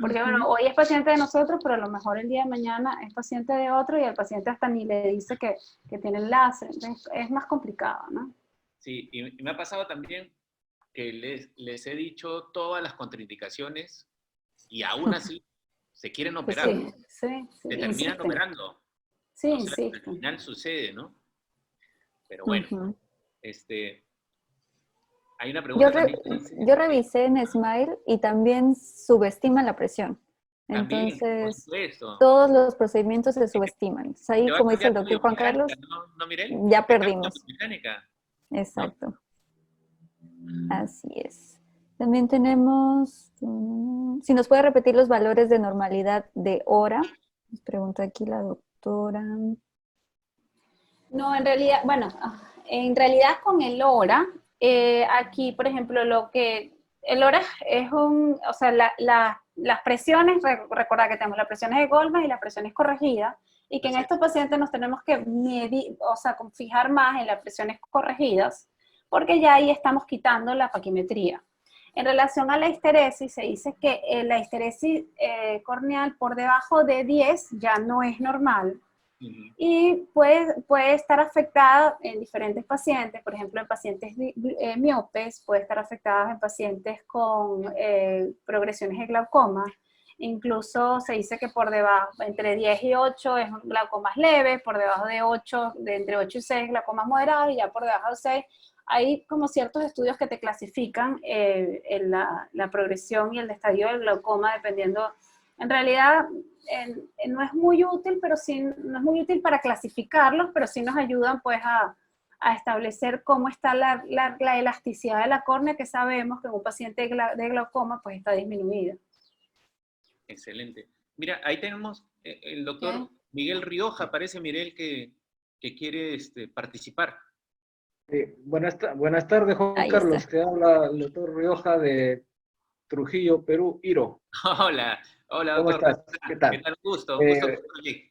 A: Porque bueno, hoy es paciente de nosotros, pero a lo mejor el día de mañana es paciente de otro y el paciente hasta ni le dice que tiene el láser. Entonces, es más complicado, ¿no?
B: Sí, y me ha pasado también que les he dicho todas las contraindicaciones y aún así se quieren operar.
A: Sí,
B: se terminan operando.
A: Sí,
B: o sea, al final sucede, ¿no? Pero bueno, hay una pregunta
D: yo revisé en SMILE y también subestima la presión.
B: También,
D: entonces, todos los procedimientos se subestiman. Entonces, ahí, como dice el doctor Juan Carlos,
B: ¿no,
D: ya perdimos. Exacto.
B: ¿No?
D: Así es. También tenemos, si nos puede repetir los valores de normalidad de hora, nos pregunta aquí la doctora.
A: No, en realidad, bueno, con el hora, aquí, por ejemplo, el hora es o sea, las presiones, recordad que tenemos las presiones de Goldman y las presiones corregidas, y que en estos pacientes nos tenemos que medir, o sea, fijar más en las presiones corregidas, porque ya ahí estamos quitando la paquimetría. En relación a la histeresis, se dice que la histeresis corneal por debajo de 10 ya no es normal, y puede estar afectada en diferentes pacientes, por ejemplo, en pacientes miopes, puede estar afectada en pacientes con progresiones de glaucoma. Incluso se dice que por debajo, entre 10 y 8 es glaucomas leves, por debajo de 8, de entre 8 y 6 glaucomas moderados, y ya por debajo de 6 hay como ciertos estudios que te clasifican la progresión y el estadio del glaucoma dependiendo En realidad no es muy útil, pero sí, no es muy útil para clasificarlos, pero sí nos ayudan pues a establecer cómo está la elasticidad de la córnea, que sabemos que en un paciente de glaucoma pues está disminuida.
B: Excelente. Mira, ahí tenemos el doctor Miguel Rioja, parece, Mirel, que quiere participar.
E: Buenas tardes, Juan
D: Ahí
E: Carlos.
D: está.
E: Te habla el doctor Rioja de Trujillo, Perú, Iro.
B: Hola, hola,
E: ¿Cómo
B: doctor.
E: estás? ¿Qué tal?
B: ¿Qué tal? Gusto estar aquí.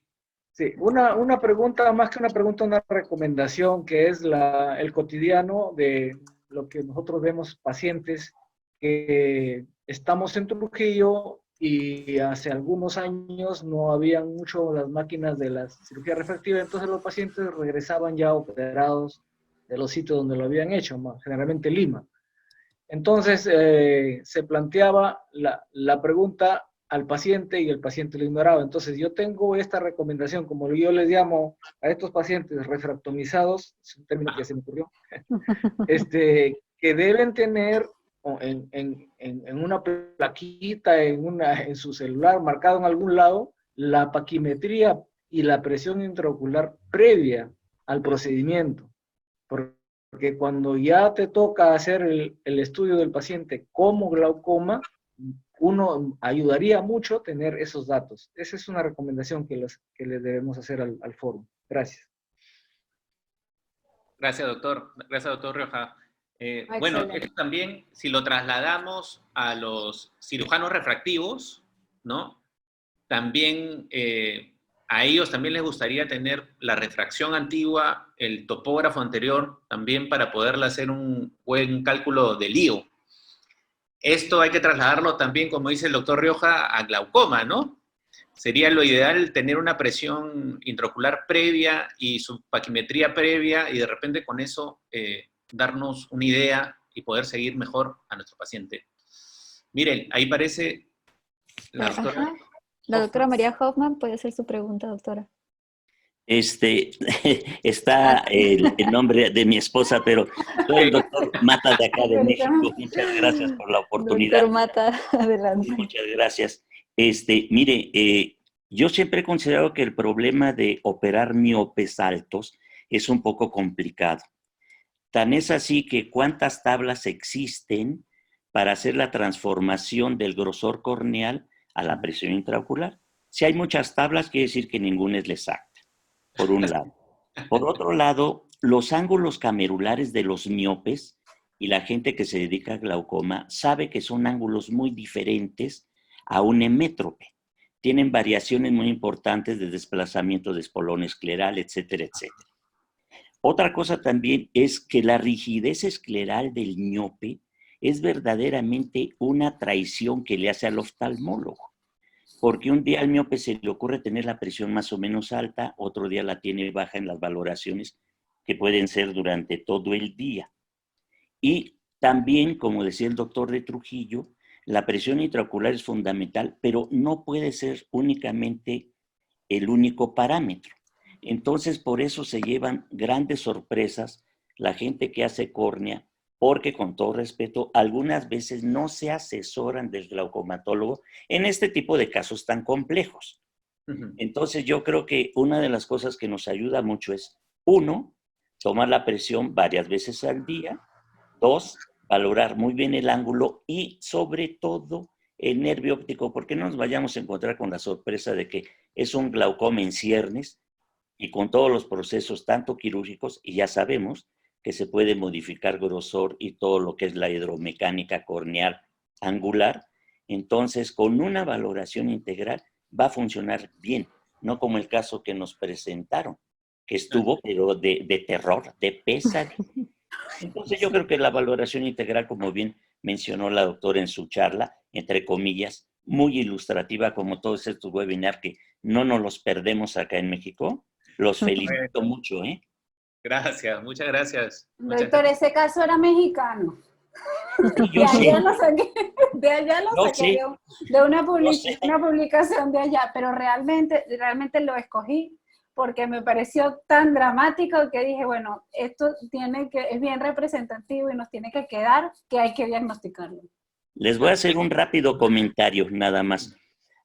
E: Sí, una pregunta, más que una pregunta, una recomendación, que es el cotidiano de lo que nosotros vemos pacientes que estamos en Trujillo y hace algunos años no habían mucho las máquinas de la cirugía refractiva, entonces los pacientes regresaban ya operados de los sitios donde lo habían hecho, generalmente Lima. Entonces se planteaba la pregunta al paciente y el paciente lo ignoraba. Entonces yo tengo esta recomendación, como yo les llamo a estos pacientes refractomizados, es un término que se me ocurrió, que deben tener en una plaquita, en su celular, marcado en algún lado, la paquimetría y la presión intraocular previa al procedimiento. Porque cuando ya te toca hacer el estudio del paciente como glaucoma, uno ayudaría mucho tener esos datos. Esa es una recomendación que le debemos hacer al foro. Gracias.
B: Gracias, doctor. Gracias, doctor Rioja. Bueno,
A: Excelente.
B: esto también, si lo trasladamos a los cirujanos refractivos, ¿no? También a ellos también les gustaría tener la refracción antigua, el topógrafo anterior, también para poderle hacer un buen cálculo de lío. Esto hay que trasladarlo también, como dice el doctor Rioja, a glaucoma, ¿no? Sería lo ideal tener una presión intraocular previa y su paquimetría previa y de repente con eso darnos una idea y poder seguir mejor a nuestro paciente. Miren, ahí parece la doctora.
D: Ajá. La doctora María Hoffman puede hacer su pregunta, doctora.
F: Está el nombre de mi esposa, pero soy el doctor Mata de acá de México. Muchas gracias por la oportunidad.
D: Doctor Mata, adelante.
F: Muchas gracias. Mire, yo siempre he considerado que el problema de operar miopes altos es un poco complicado. Tan es así que cuántas tablas existen para hacer la transformación del grosor corneal a la presión intraocular. Si hay muchas tablas, quiere decir que ninguna es exacta, por un lado. Por otro lado, los ángulos camerulares de los miopes y la gente que se dedica a glaucoma sabe que son ángulos muy diferentes a un hemétrope. Tienen variaciones muy importantes de desplazamiento de espolón escleral, etcétera, etcétera. Otra cosa también es que la rigidez escleral del miope es verdaderamente una traición que le hace al oftalmólogo. Porque un día al miope se le ocurre tener la presión más o menos alta, otro día la tiene baja en las valoraciones que pueden ser durante todo el día. Y también, como decía el doctor de Trujillo, la presión intraocular es fundamental, pero no puede ser únicamente el único parámetro. Entonces, por eso se llevan grandes sorpresas la gente que hace córnea, porque con todo respeto, algunas veces no se asesoran del glaucomatólogo en este tipo de casos tan complejos. Entonces, yo creo que una de las cosas que nos ayuda mucho es, 1, tomar la presión varias veces al día, 2, valorar muy bien el ángulo y, sobre todo, el nervio óptico, porque no nos vayamos a encontrar con la sorpresa de que es un glaucoma en ciernes y con todos los procesos, tanto quirúrgicos, y ya sabemos que se puede modificar grosor y todo lo que es la hidromecánica corneal angular. Entonces, con una valoración integral va a funcionar bien, no como el caso que nos presentaron, que estuvo, pero de terror, de pesadilla. Entonces, yo creo que la valoración integral, como bien mencionó la doctora en su charla, entre comillas, muy ilustrativa, como todos estos webinars que no nos los perdemos acá en México, los felicito mucho, ¿eh?
B: Gracias, muchas gracias.
A: Doctor, ese caso era mexicano.
F: Yo sé.
A: De allá lo saqué de una publicación de allá, pero realmente lo escogí porque me pareció tan dramático que dije, bueno, esto es bien representativo y nos tiene que quedar que hay que diagnosticarlo.
F: Les voy a hacer un rápido comentario, nada más.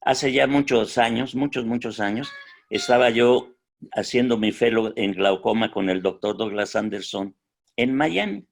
F: hace ya muchos años, muchos años, estaba yo haciendo mi fellow en glaucoma con el doctor Douglas Anderson en Miami.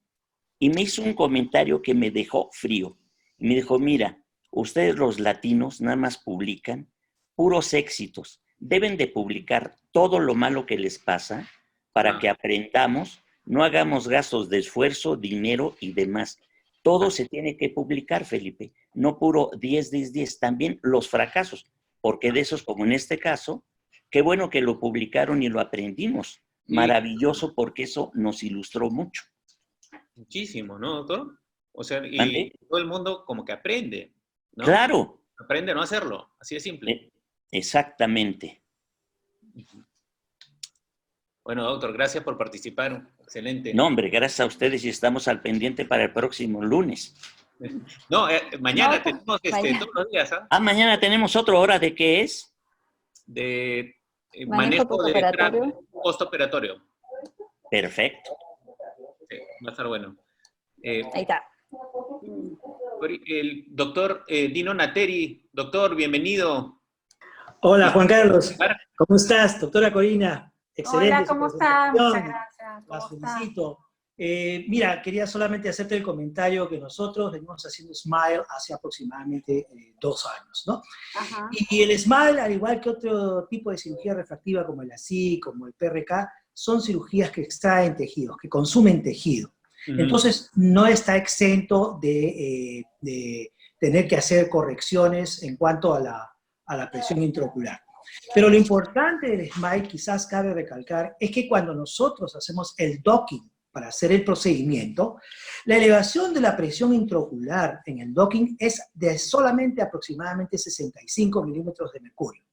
F: Y me hizo un comentario que me dejó frío. Y me dijo, mira, ustedes los latinos nada más publican puros éxitos. Deben de publicar todo lo malo que les pasa para que aprendamos, no hagamos gastos de esfuerzo, dinero y demás. Todo se tiene que publicar, Felipe. No puro 10, 10, 10. También los fracasos. Porque de esos, como en este caso, qué bueno que lo publicaron y lo aprendimos. Maravilloso, porque eso nos ilustró mucho.
B: Muchísimo, ¿no, doctor? O sea, y
F: ¿Mande?
B: todo el mundo como que aprende, ¿no?
F: Claro.
B: Aprende a no hacerlo, así de simple.
F: Exactamente.
B: Bueno, doctor, gracias por participar. Excelente.
F: No, hombre, gracias a ustedes y estamos al pendiente para el próximo lunes.
B: No, mañana
A: No,
B: tenemos
A: mañana.
B: todos los días, ¿ah?
F: Ah, mañana tenemos otra hora. ¿De qué es?
B: De
D: Manejo
B: manejo de
D: postoperatorio.
B: postoperatorio.
F: Perfecto.
B: Sí, va a estar bueno.
D: Ahí está.
B: El doctor Dino Nateri. Doctor, bienvenido.
G: Hola, Juan Carlos. ¿Cómo estás, doctora Corina? Excelente.
A: Hola, ¿cómo
G: su
A: está? Muchas
G: presentación.
A: gracias.
G: Las
A: ¿Cómo está?
G: felicito. Mira, quería solamente hacerte el comentario que nosotros venimos haciendo SMILE hace aproximadamente 2 años, ¿no?
A: Ajá.
G: Y el SMILE, al igual que otro tipo de cirugía refractiva como el ASI, como el PRK, son cirugías que extraen tejidos, que consumen tejido. Entonces, no está exento de tener que hacer correcciones en cuanto a la presión intraocular. Pero lo importante del SMILE, quizás cabe recalcar, es que cuando nosotros hacemos el docking para hacer el procedimiento, la elevación de la presión intraocular en el docking es de solamente aproximadamente 65 milímetros de mercurio.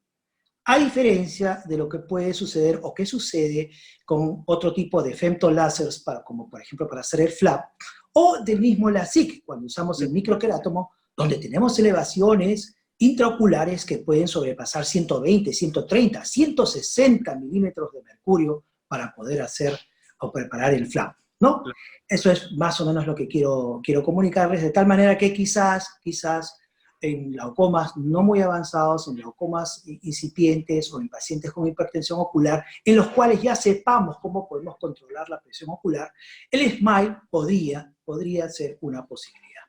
G: A diferencia de lo que puede suceder o que sucede con otro tipo de femtoláseres, como por ejemplo para hacer el flap, o del mismo LASIK, cuando usamos el microquerátomo, donde tenemos elevaciones intraoculares que pueden sobrepasar 120, 130, 160 milímetros de mercurio para poder hacer o preparar el flap, ¿no? Eso es más o menos lo que quiero comunicarles, de tal manera que quizás en glaucomas no muy avanzados, en glaucomas incipientes o en pacientes con hipertensión ocular, en los cuales ya sepamos cómo podemos controlar la presión ocular, el SMILE podría ser una posibilidad.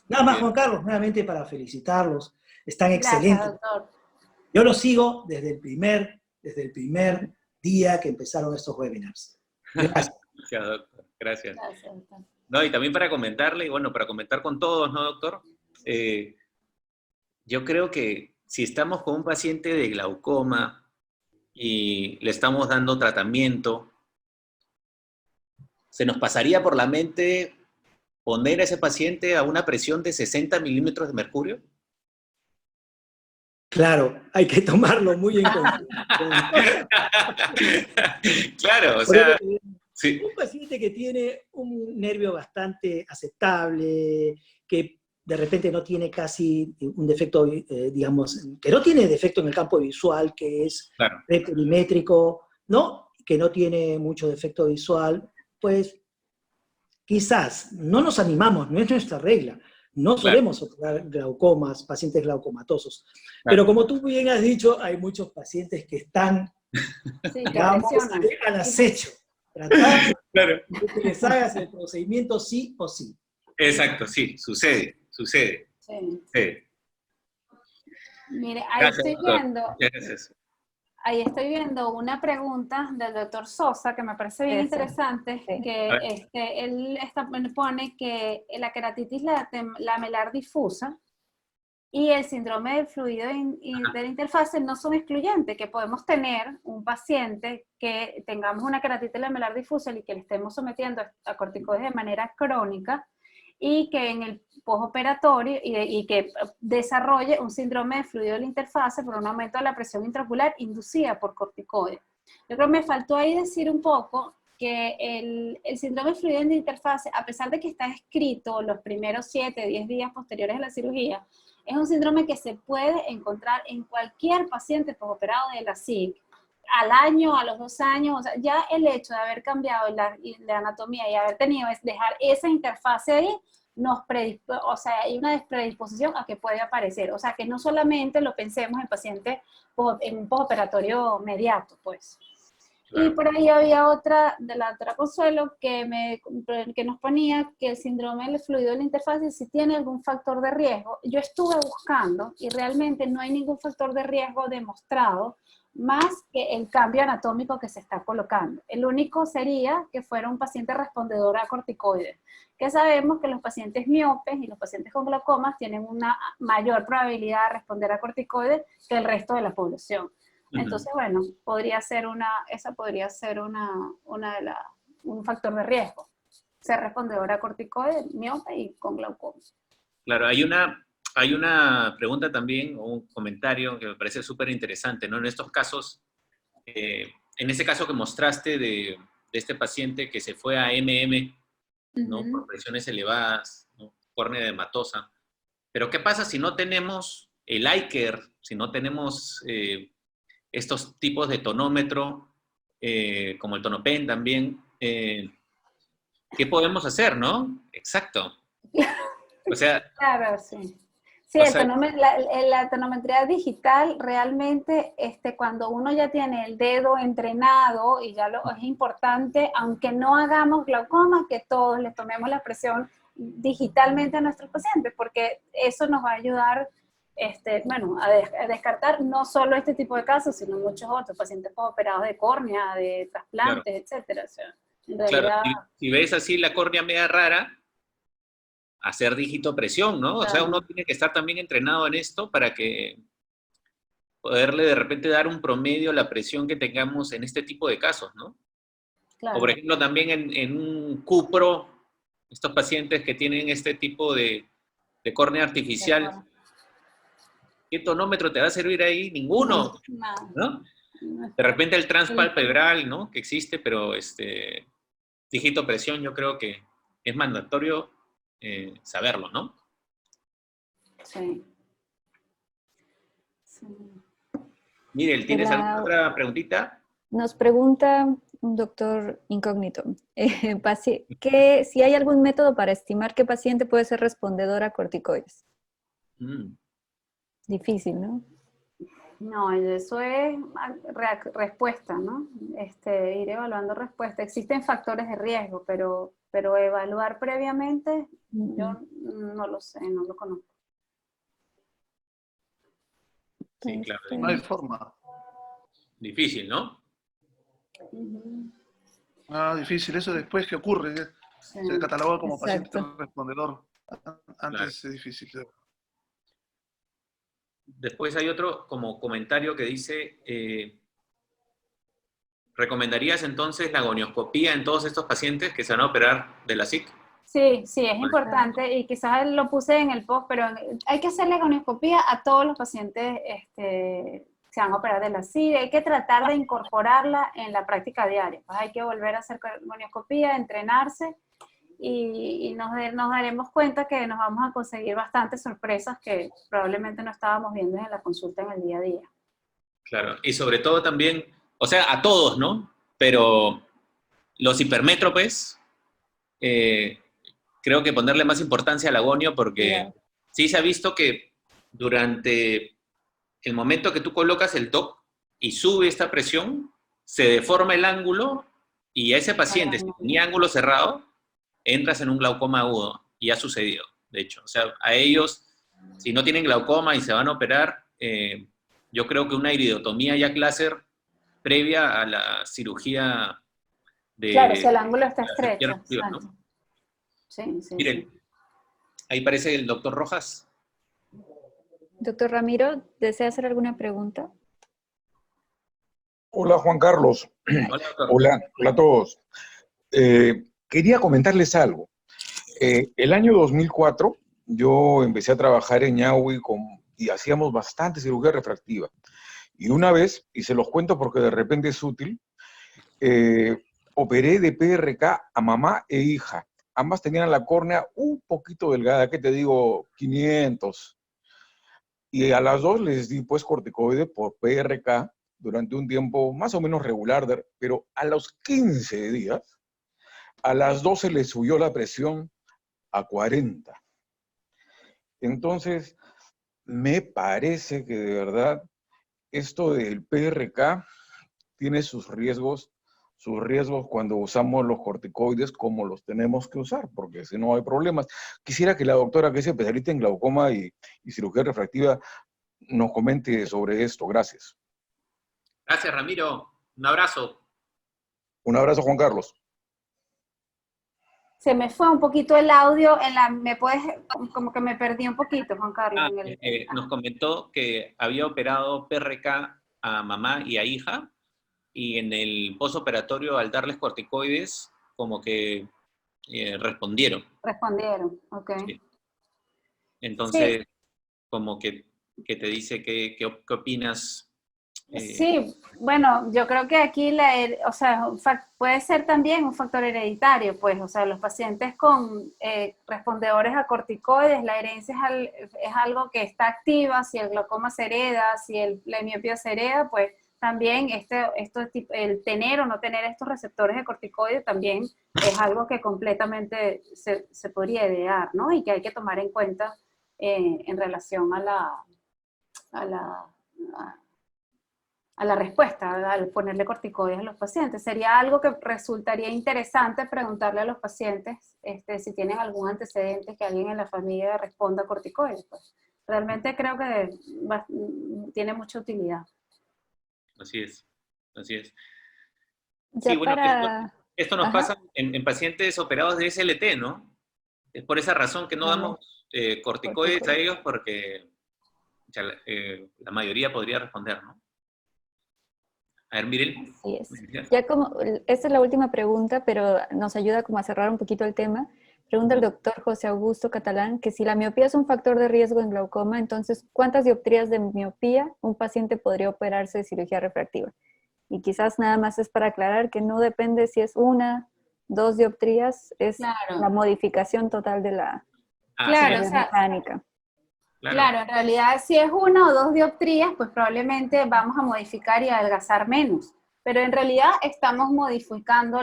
G: Nada más, Juan Carlos, nuevamente para felicitarlos, están excelentes.
A: Gracias, doctor.
G: Yo los sigo desde el primer día que empezaron estos webinars. Gracias.
B: Gracias, doctor. Gracias.
A: Gracias, doctor.
B: No, y también para comentarle, y bueno, para comentar con todos, ¿no, doctor? Yo creo que si estamos con un paciente de glaucoma y le estamos dando tratamiento, se nos pasaría por la mente poner a ese paciente a una presión de 60 milímetros de mercurio.
G: Claro, hay que tomarlo muy en cuenta.
B: Claro, o sea, sí.
G: Un paciente que tiene un nervio bastante aceptable, que de repente no tiene casi un defecto, digamos, que no tiene defecto en el campo visual, que es perimétrico, ¿no? Que no tiene mucho defecto visual, pues quizás no nos animamos, no es nuestra regla. No solemos operar glaucomas, pacientes glaucomatosos. Pero como tú bien has dicho, hay muchos pacientes que están, digamos, al acecho. Tratando de que les hagas el procedimiento sí o sí.
B: Exacto, sí, sucede.
A: Sí. Mire, ahí estoy viendo una pregunta del doctor Sosa que me parece bien interesante, que él pone que la queratitis lamelar difusa y el síndrome del fluido de la interfase no son excluyentes, que podemos tener un paciente que tengamos una queratitis lamelar difusa y que le estemos sometiendo a corticoides de manera crónica y que en el postoperatorio y que desarrolle un síndrome de fluido de la interfase por un aumento de la presión intraocular inducida por corticoides. Yo creo que me faltó ahí decir un poco que el síndrome de fluido de la interfase, a pesar de que está escrito los primeros 7, 10 días posteriores a la cirugía, es un síndrome que se puede encontrar en cualquier paciente postoperado de la SIC, al año, a los 2 años, o sea, ya el hecho de haber cambiado la anatomía y haber tenido dejar esa interfase ahí, o sea, hay una predisposición a que puede aparecer. O sea, que no solamente lo pensemos en pacientes en un postoperatorio mediato, pues.
B: Claro.
A: Y por ahí había otra, de la doctora Consuelo, que nos ponía que el síndrome del fluido de la interfase si tiene algún factor de riesgo. Yo estuve buscando y realmente no hay ningún factor de riesgo demostrado más que el cambio anatómico que se está colocando. El único sería que fuera un paciente respondedor a corticoides, que sabemos que los pacientes miopes y los pacientes con glaucomas tienen una mayor probabilidad de responder a corticoides que el resto de la población. Entonces, bueno, esa podría ser un factor de riesgo, ser respondedor a corticoides, miope y con glaucoma.
B: Claro, hay una pregunta también, o un comentario que me parece súper interesante, ¿no? En estos casos, en ese caso que mostraste de este paciente que se fue a MM, ¿no? Por presiones elevadas, ¿no? Córnea edematosa. Pero ¿qué pasa si no tenemos el ICER, si no tenemos estos tipos de tonómetro, como el tonopen también? ¿Qué podemos hacer, no? Exacto. O sea...
A: Claro, sí. Sí,
B: o
A: la tonometría digital realmente, cuando uno ya tiene el dedo entrenado, y es importante, aunque no hagamos glaucoma, que todos le tomemos la presión digitalmente a nuestros pacientes, porque eso nos va a ayudar a descartar no solo este tipo de casos, sino muchos otros, pacientes operados de córnea, de trasplantes,
B: claro,
A: etcétera. O sea, en realidad...
B: Claro, si ves así la córnea media rara, hacer dígito presión, ¿no?
A: Claro.
B: O sea, uno tiene que estar también entrenado en esto para que poderle de repente dar un promedio a la presión que tengamos en este tipo de casos, ¿no?
A: Claro.
B: O por ejemplo también en un cupro, estos pacientes que tienen este tipo de córnea artificial,
A: Claro.
B: ¿qué tonómetro te va a servir ahí? Ninguno, ¿no? De repente el transpalpebral, ¿no? Que existe, pero dígito presión yo creo que es mandatorio saberlo, ¿no?
A: Sí. Sí.
B: Mire, ¿tienes alguna otra preguntita?
D: Nos pregunta un doctor incógnito, que si hay algún método para estimar qué paciente puede ser respondedor a corticoides. Difícil, ¿no?
A: No, eso es respuesta, ¿no? Ir evaluando respuesta. Existen factores de riesgo, pero evaluar previamente, yo no lo sé, no lo conozco.
B: Sí, claro.
H: No hay forma.
B: Difícil, ¿no?
H: Difícil. Eso después que ocurre, se cataloga como paciente respondedor. Antes es difícil.
B: Después hay otro como comentario que dice, ¿recomendarías entonces la gonioscopía en todos estos pacientes que se van a operar de la SIC?
A: Sí, sí, es importante y quizás lo puse en el post, pero hay que hacerle gonioscopía a todos los pacientes que se van a operar de la SIC. Hay que tratar de incorporarla en la práctica diaria. Pues hay que volver a hacer gonioscopía, entrenarse y nos daremos cuenta que nos vamos a conseguir bastantes sorpresas que probablemente no estábamos viendo en la consulta en el día a día.
B: Claro, y sobre todo también, o sea, a todos, ¿no? Pero los hipermétropes, creo que ponerle más importancia al agonio porque sí se ha visto que durante el momento que tú colocas el TOC y sube esta presión, se deforma el ángulo y a ese paciente, si tenía ángulo cerrado, entras en un glaucoma agudo. Y ha sucedido, de hecho. O sea, a ellos, si no tienen glaucoma y se van a operar, yo creo que una iridotomía Jack láser previa a la cirugía de...
A: Claro, si el ángulo está estrecho.
B: ¿no?
A: Sí, sí.
B: Miren,
A: sí.
B: ahí parece el doctor Rojas.
D: Doctor Ramiro, ¿desea hacer alguna pregunta?
I: Hola, Juan Carlos.
B: Hola, doctor.
I: Hola a todos. Quería comentarles algo. El año 2004 yo empecé a trabajar en Ñahui y hacíamos bastante cirugía refractiva. Y una vez, y se los cuento porque de repente es útil, operé de PRK a mamá e hija. Ambas tenían la córnea un poquito delgada, ¿qué te digo? 500. Y a las dos les di pues corticoide por PRK durante un tiempo más o menos regular, pero a los 15 días, a las 2 se les subió la presión a 40. Entonces, me parece que de verdad esto del PRK tiene sus riesgos cuando usamos los corticoides como los tenemos que usar, porque si no hay problemas. Quisiera que la doctora, que es especialista en glaucoma y cirugía refractiva, nos comente sobre esto. Gracias.
B: Gracias, Ramiro. Un abrazo.
I: Un abrazo, Juan Carlos.
A: Se me fue un poquito el audio, me puedes, como que me perdí un poquito, Juan Carlos.
B: Nos comentó que había operado PRK a mamá y a hija, y en el postoperatorio, al darles corticoides, como que respondieron.
A: Respondieron, ok.
B: Sí. Entonces,
A: Sí.
B: como que te dice qué opinas.
A: Sí, bueno, yo creo que aquí puede ser también un factor hereditario, pues, o sea, los pacientes con respondedores a corticoides, la herencia es algo que está activa. Si el glaucoma se hereda, si la miopía se hereda, pues también el tener o no tener estos receptores de corticoides también es algo que completamente se podría heredar, ¿no? Y que hay que tomar en cuenta en relación a la respuesta, al ponerle corticoides a los pacientes. Sería algo que resultaría interesante preguntarle a los pacientes si tienen algún antecedente que alguien en la familia responda a corticoides. Pues. Realmente creo que tiene mucha utilidad.
B: Así es, así es.
D: Ya
B: Sí, bueno,
D: para...
B: esto nos
D: Ajá.
B: pasa en pacientes operados de SLT, ¿no? Es por esa razón que no damos corticoides a ellos, porque la mayoría podría responder, ¿no? A ver, Mirel.
D: Así es. Ya como, esta es la última pregunta, pero nos ayuda como a cerrar un poquito el tema. Pregunta el doctor José Augusto Catalán que si la miopía es un factor de riesgo en glaucoma, entonces, ¿cuántas dioptrías de miopía un paciente podría operarse de cirugía refractiva? Y quizás nada más es para aclarar que no depende si es 1, 2 dioptrías, es la modificación total de la mecánica.
A: Claro, en realidad si es 1 o 2 dioptrías, pues probablemente vamos a modificar y adelgazar menos. Pero en realidad estamos modificando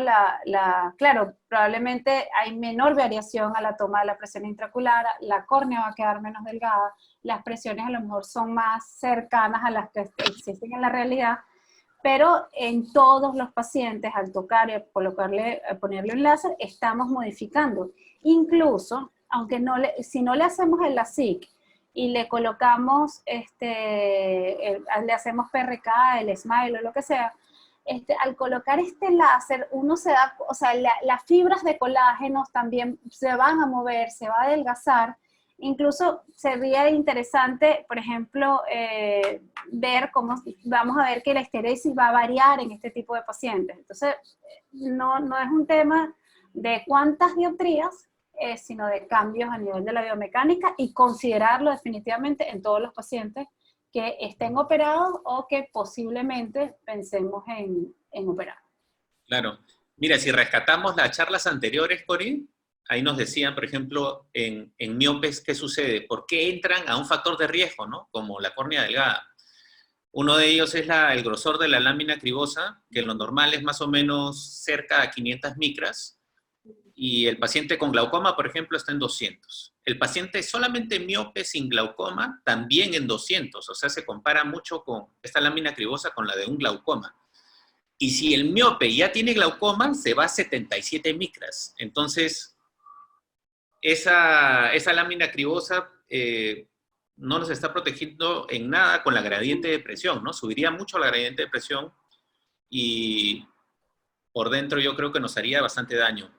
A: claro, probablemente hay menor variación a la toma de la presión intraocular, la córnea va a quedar menos delgada, las presiones a lo mejor son más cercanas a las que existen en la realidad, pero en todos los pacientes, al tocar y ponerle un láser, estamos modificando. Incluso, si no le hacemos el LASIK, y le colocamos, le hacemos PRK, el SMILE o lo que sea, al colocar este láser, uno se da, o sea, las fibras de colágenos también se van a mover, se va a adelgazar. Incluso sería interesante, por ejemplo, ver vamos a ver que la estereosis va a variar en este tipo de pacientes. Entonces, no es un tema de cuántas dioptrías, sino de cambios a nivel de la biomecánica y considerarlo definitivamente en todos los pacientes que estén operados o que posiblemente pensemos en operar.
B: Claro. Mira, si rescatamos las charlas anteriores, Cori, ahí nos decían, por ejemplo, en miopes, ¿qué sucede? ¿Por qué entran a un factor de riesgo, ¿no? Como la córnea delgada. Uno de ellos es el grosor de la lámina cribosa, que lo normal es más o menos cerca a 500 micras, y el paciente con glaucoma, por ejemplo, está en 200. El paciente solamente miope sin glaucoma, también en 200. O sea, se compara mucho con esta lámina cribosa con la de un glaucoma. Y si el miope ya tiene glaucoma, se va a 77 micras. Entonces, esa lámina cribosa no nos está protegiendo en nada con la gradiente de presión, ¿no? Subiría mucho la gradiente de presión y por dentro yo creo que nos haría bastante daño.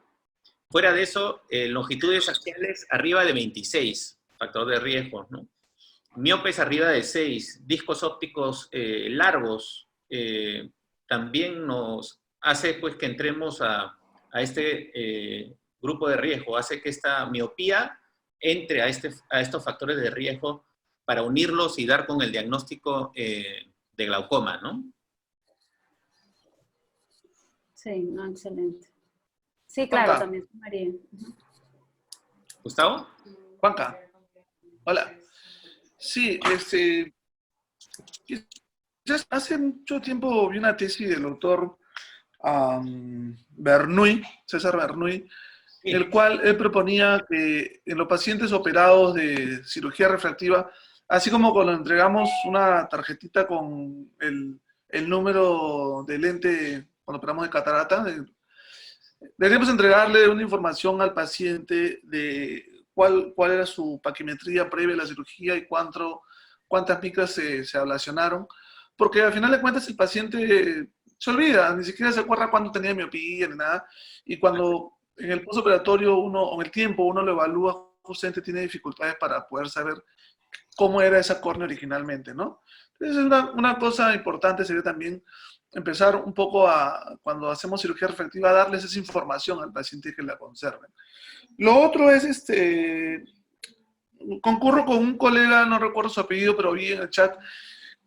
B: Fuera de eso, longitudes axiales arriba de 26, factor de riesgo, ¿no? Miopes arriba de 6, discos ópticos largos, también nos hace pues que entremos a este grupo de riesgo, hace que esta miopía entre a estos factores de riesgo para unirlos y dar con el diagnóstico de glaucoma, ¿no?
A: Sí, no, excelente. Sí, claro,
H: Juanca.
A: también María.
B: ¿Gustavo?
H: Juanca. Hola. Sí, quizás hace mucho tiempo vi una tesis del doctor Bernoulli, César Bernoulli, el cual él proponía que en los pacientes operados de cirugía refractiva, así como cuando entregamos una tarjetita con el número de lente cuando operamos de catarata, deberíamos entregarle una información al paciente de cuál era su paquimetría previa a la cirugía y cuántas micras se ablacionaron, porque al final de cuentas el paciente se olvida, ni siquiera se acuerda cuándo tenía miopía ni nada, y cuando en el postoperatorio o en el tiempo uno lo evalúa, justamente tiene dificultades para poder saber cómo era esa córnea originalmente, ¿no? Entonces una cosa importante sería también empezar un poco cuando hacemos cirugía refractiva, a darles esa información al paciente que la conserven. Lo otro es, concurro con un colega, no recuerdo su apellido, pero vi en el chat,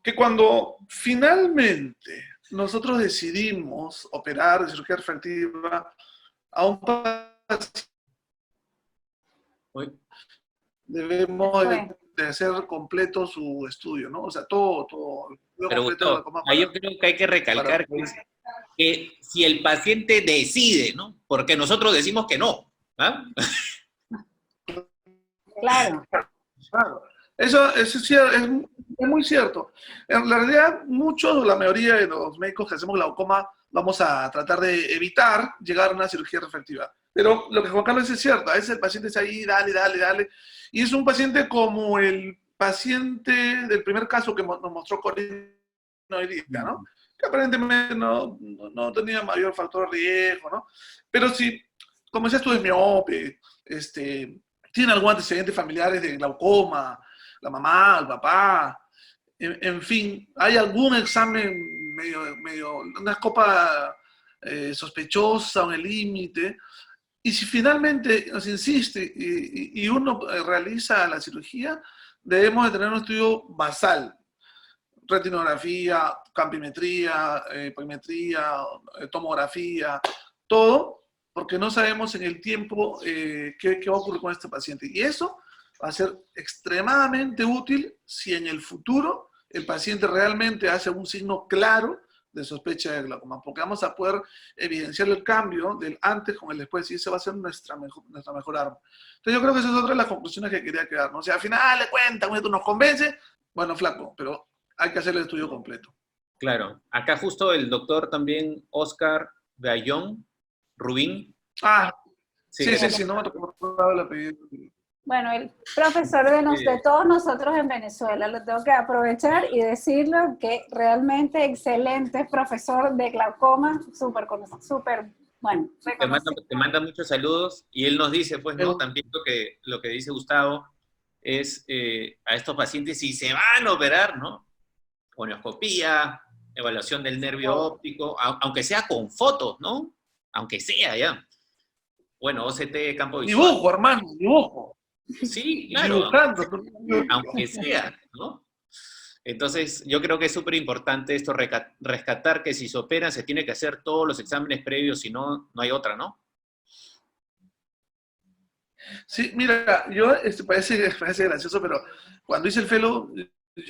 H: que cuando finalmente nosotros decidimos operar de cirugía refractiva a un paciente, debemos de hacer completo su estudio, ¿no? O sea, todo.
B: Pero Gustavo, yo creo que hay que recalcar que si el paciente decide, ¿no? Porque nosotros decimos que no, ¿ah?
A: Claro.
H: Eso es muy cierto. En la realidad, la mayoría de los médicos que hacemos glaucoma vamos a tratar de evitar llegar a una cirugía refractiva. Pero lo que Juan Carlos dice es cierto, a veces el paciente está ahí, dale, y es un paciente como el paciente del primer caso que nos mostró Corina hoy día, ¿no? Que aparentemente no tenía mayor factor de riesgo, ¿no? Pero si, como decías tú, es miope, tiene algún antecedente familiares de glaucoma, la mamá, el papá, en fin, hay algún examen medio una escopa sospechosa o en el límite, y si finalmente nos insiste y uno realiza la cirugía, debemos de tener un estudio basal, retinografía, campimetría, polimetría, tomografía, todo, porque no sabemos en el tiempo qué va a ocurrir con este paciente. Y eso va a ser extremadamente útil si en el futuro el paciente realmente hace un signo claro de sospecha de glaucoma, porque vamos a poder evidenciar el cambio del antes con el después, y esa va a ser nuestra mejor arma. Entonces yo creo que esa es otra de las conclusiones que quería quedar, ¿no? O sea, al final le cuenta, tú nos convence, bueno, flaco, pero hay que hacer el estudio completo.
B: Claro. Acá justo el doctor también, Oscar Gallón Rubín.
H: Sí, no me tocó el apellido.
A: Bueno, el profesor de todos nosotros en Venezuela, lo tengo que aprovechar y decirlo que realmente excelente profesor de glaucoma, súper bueno.
B: Te manda muchos saludos y él nos dice, pues, ¿no? También lo que dice Gustavo es a estos pacientes si se van a operar, ¿no? Conioscopía, evaluación del nervio óptico, aunque sea con fotos, ¿no? Aunque sea, ya. Bueno, OCT, campo visual.
H: Dibujo, hermano, dibujo.
B: Sí, claro. Aunque sea, ¿no? Entonces, yo creo que es súper importante esto, rescatar que si se operan se tiene que hacer todos los exámenes previos, si no, no hay otra, ¿no?
H: Sí, mira, yo, parece gracioso, pero cuando hice el fellow,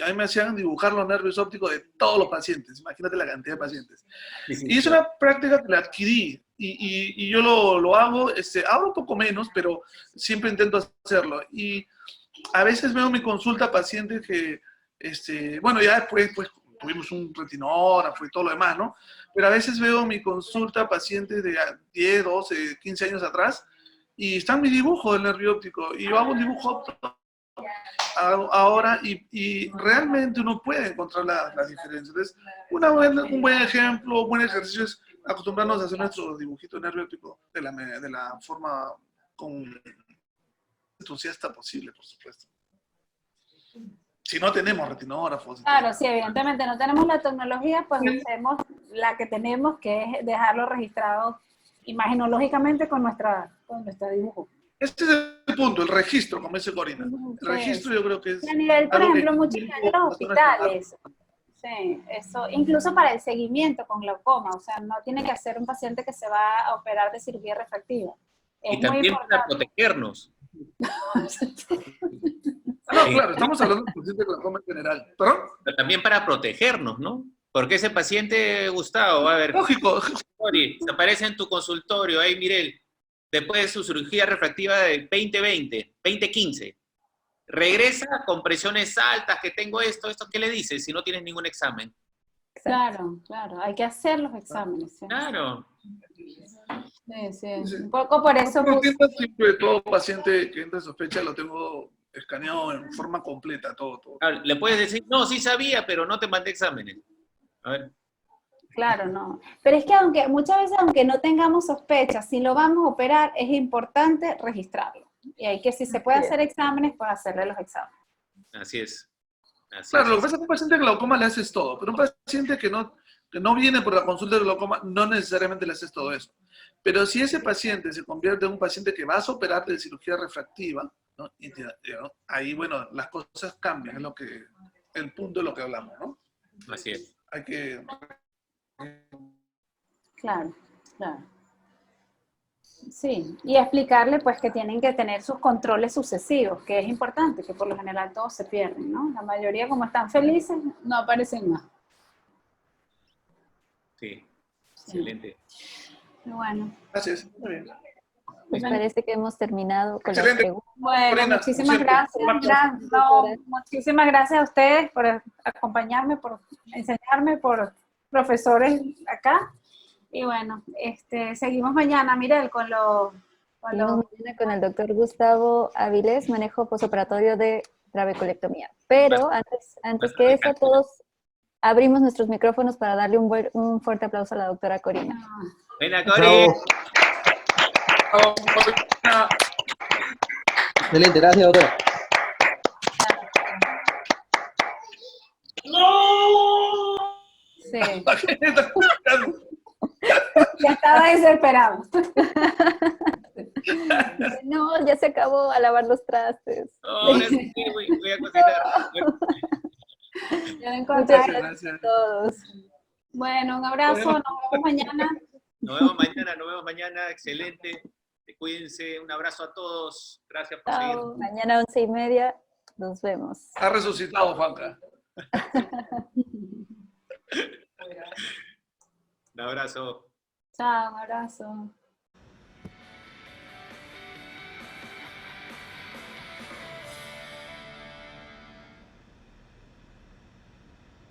H: a mí me hacían dibujar los nervios ópticos de todos los pacientes. Imagínate la cantidad de pacientes. Sí, y es una práctica que la adquirí. Y yo lo hago, ahora un poco menos, pero siempre intento hacerlo. Y a veces veo mi consulta a pacientes que, bueno, ya después pues, tuvimos un retinógrafo y todo lo demás, ¿no? Pero a veces veo mi consulta a pacientes de 10, 12, 15 años atrás y están mi dibujo del nervio óptico. Y yo hago un dibujo óptico ahora y realmente uno puede encontrar las diferencias. Entonces, un buen ejemplo, un buen ejercicio es acostumbrarnos a hacer nuestro dibujito de nervio óptico de la forma con entusiasta posible, por supuesto. Si no tenemos retinógrafos.
A: Claro, sí, evidentemente no tenemos la tecnología, pues hacemos la que tenemos, que es dejarlo registrado imaginológicamente con nuestro dibujo.
H: Este es el punto, el registro, como dice Corina. El registro yo creo que es...
A: A nivel, por ejemplo, muchos de los hospitales. Sí, eso, incluso para el seguimiento con glaucoma, o sea, no tiene que ser un paciente que se va a operar de cirugía refractiva.
B: Y también para protegernos.
H: Claro, estamos hablando del paciente de glaucoma en general. ¿Perdón?
B: Pero también para protegernos, ¿no? Porque ese paciente, Gustavo, va a ver...
H: Lógico.
B: Se aparece en tu consultorio, ahí Mirel, después de su cirugía refractiva del 2015. Regresa con presiones altas, que tengo esto, ¿qué le dices si no tienes ningún examen?
A: Claro, claro, hay que hacer los exámenes. ¿Sí?
B: Claro.
A: Sí, sí. Un poco por eso
H: siempre todo paciente que entra en sospecha lo tengo escaneado en forma completa, todo.
B: Claro, le puedes decir, no, sí sabía, pero no te mandé exámenes. A ver.
A: Claro, no. Pero es que muchas veces, aunque no tengamos sospechas, si lo vamos a operar, es importante registrarlo. Y hay que, si se puede hacer exámenes, pues hacerle los exámenes.
B: Así es.
H: Claro, lo que pasa es que a un paciente de glaucoma le haces todo, pero un paciente que no viene por la consulta de glaucoma, no necesariamente le haces todo eso. Pero si ese paciente se convierte en un paciente que vas a operar de cirugía refractiva, ¿no? Ahí, bueno, las cosas cambian, es el punto de lo que hablamos, ¿no?
B: Así es.
H: Hay que...
A: Claro, claro. Sí, y explicarle pues que tienen que tener sus controles sucesivos, que es importante, que por lo general todos se pierden, ¿no? La mayoría, como están felices, no aparecen más.
B: Sí, excelente.
A: Bueno.
H: Gracias, muy bien.
D: Pues parece que hemos terminado con las preguntas.
A: Bueno,
H: Corina,
A: muchísimas gracias. Muchísimas gracias a ustedes por acompañarme, por enseñarme, por profesores acá. Y bueno, seguimos mañana, Mirel,
D: Mañana con el doctor Gustavo Avilés, manejo posoperatorio de trabeculectomía. Pero antes que eso, todos abrimos nuestros micrófonos para darle un fuerte aplauso a la doctora Corina.
B: Buena, Cori.
J: Excelente, gracias, doctora.
A: Sí. Ya estaba desesperado.
D: No, ya se acabó a lavar los trastes.
B: Ahora sí, voy a cocinar.
A: Muchas
H: gracias
A: a todos. Bueno, un abrazo, nos vemos mañana.
B: Nos vemos mañana, excelente. Cuídense, un abrazo a todos. Gracias por seguir.
D: Mañana 11:30, nos vemos.
H: Ha resucitado, Juanca.
B: Un abrazo.
A: Chao, un abrazo.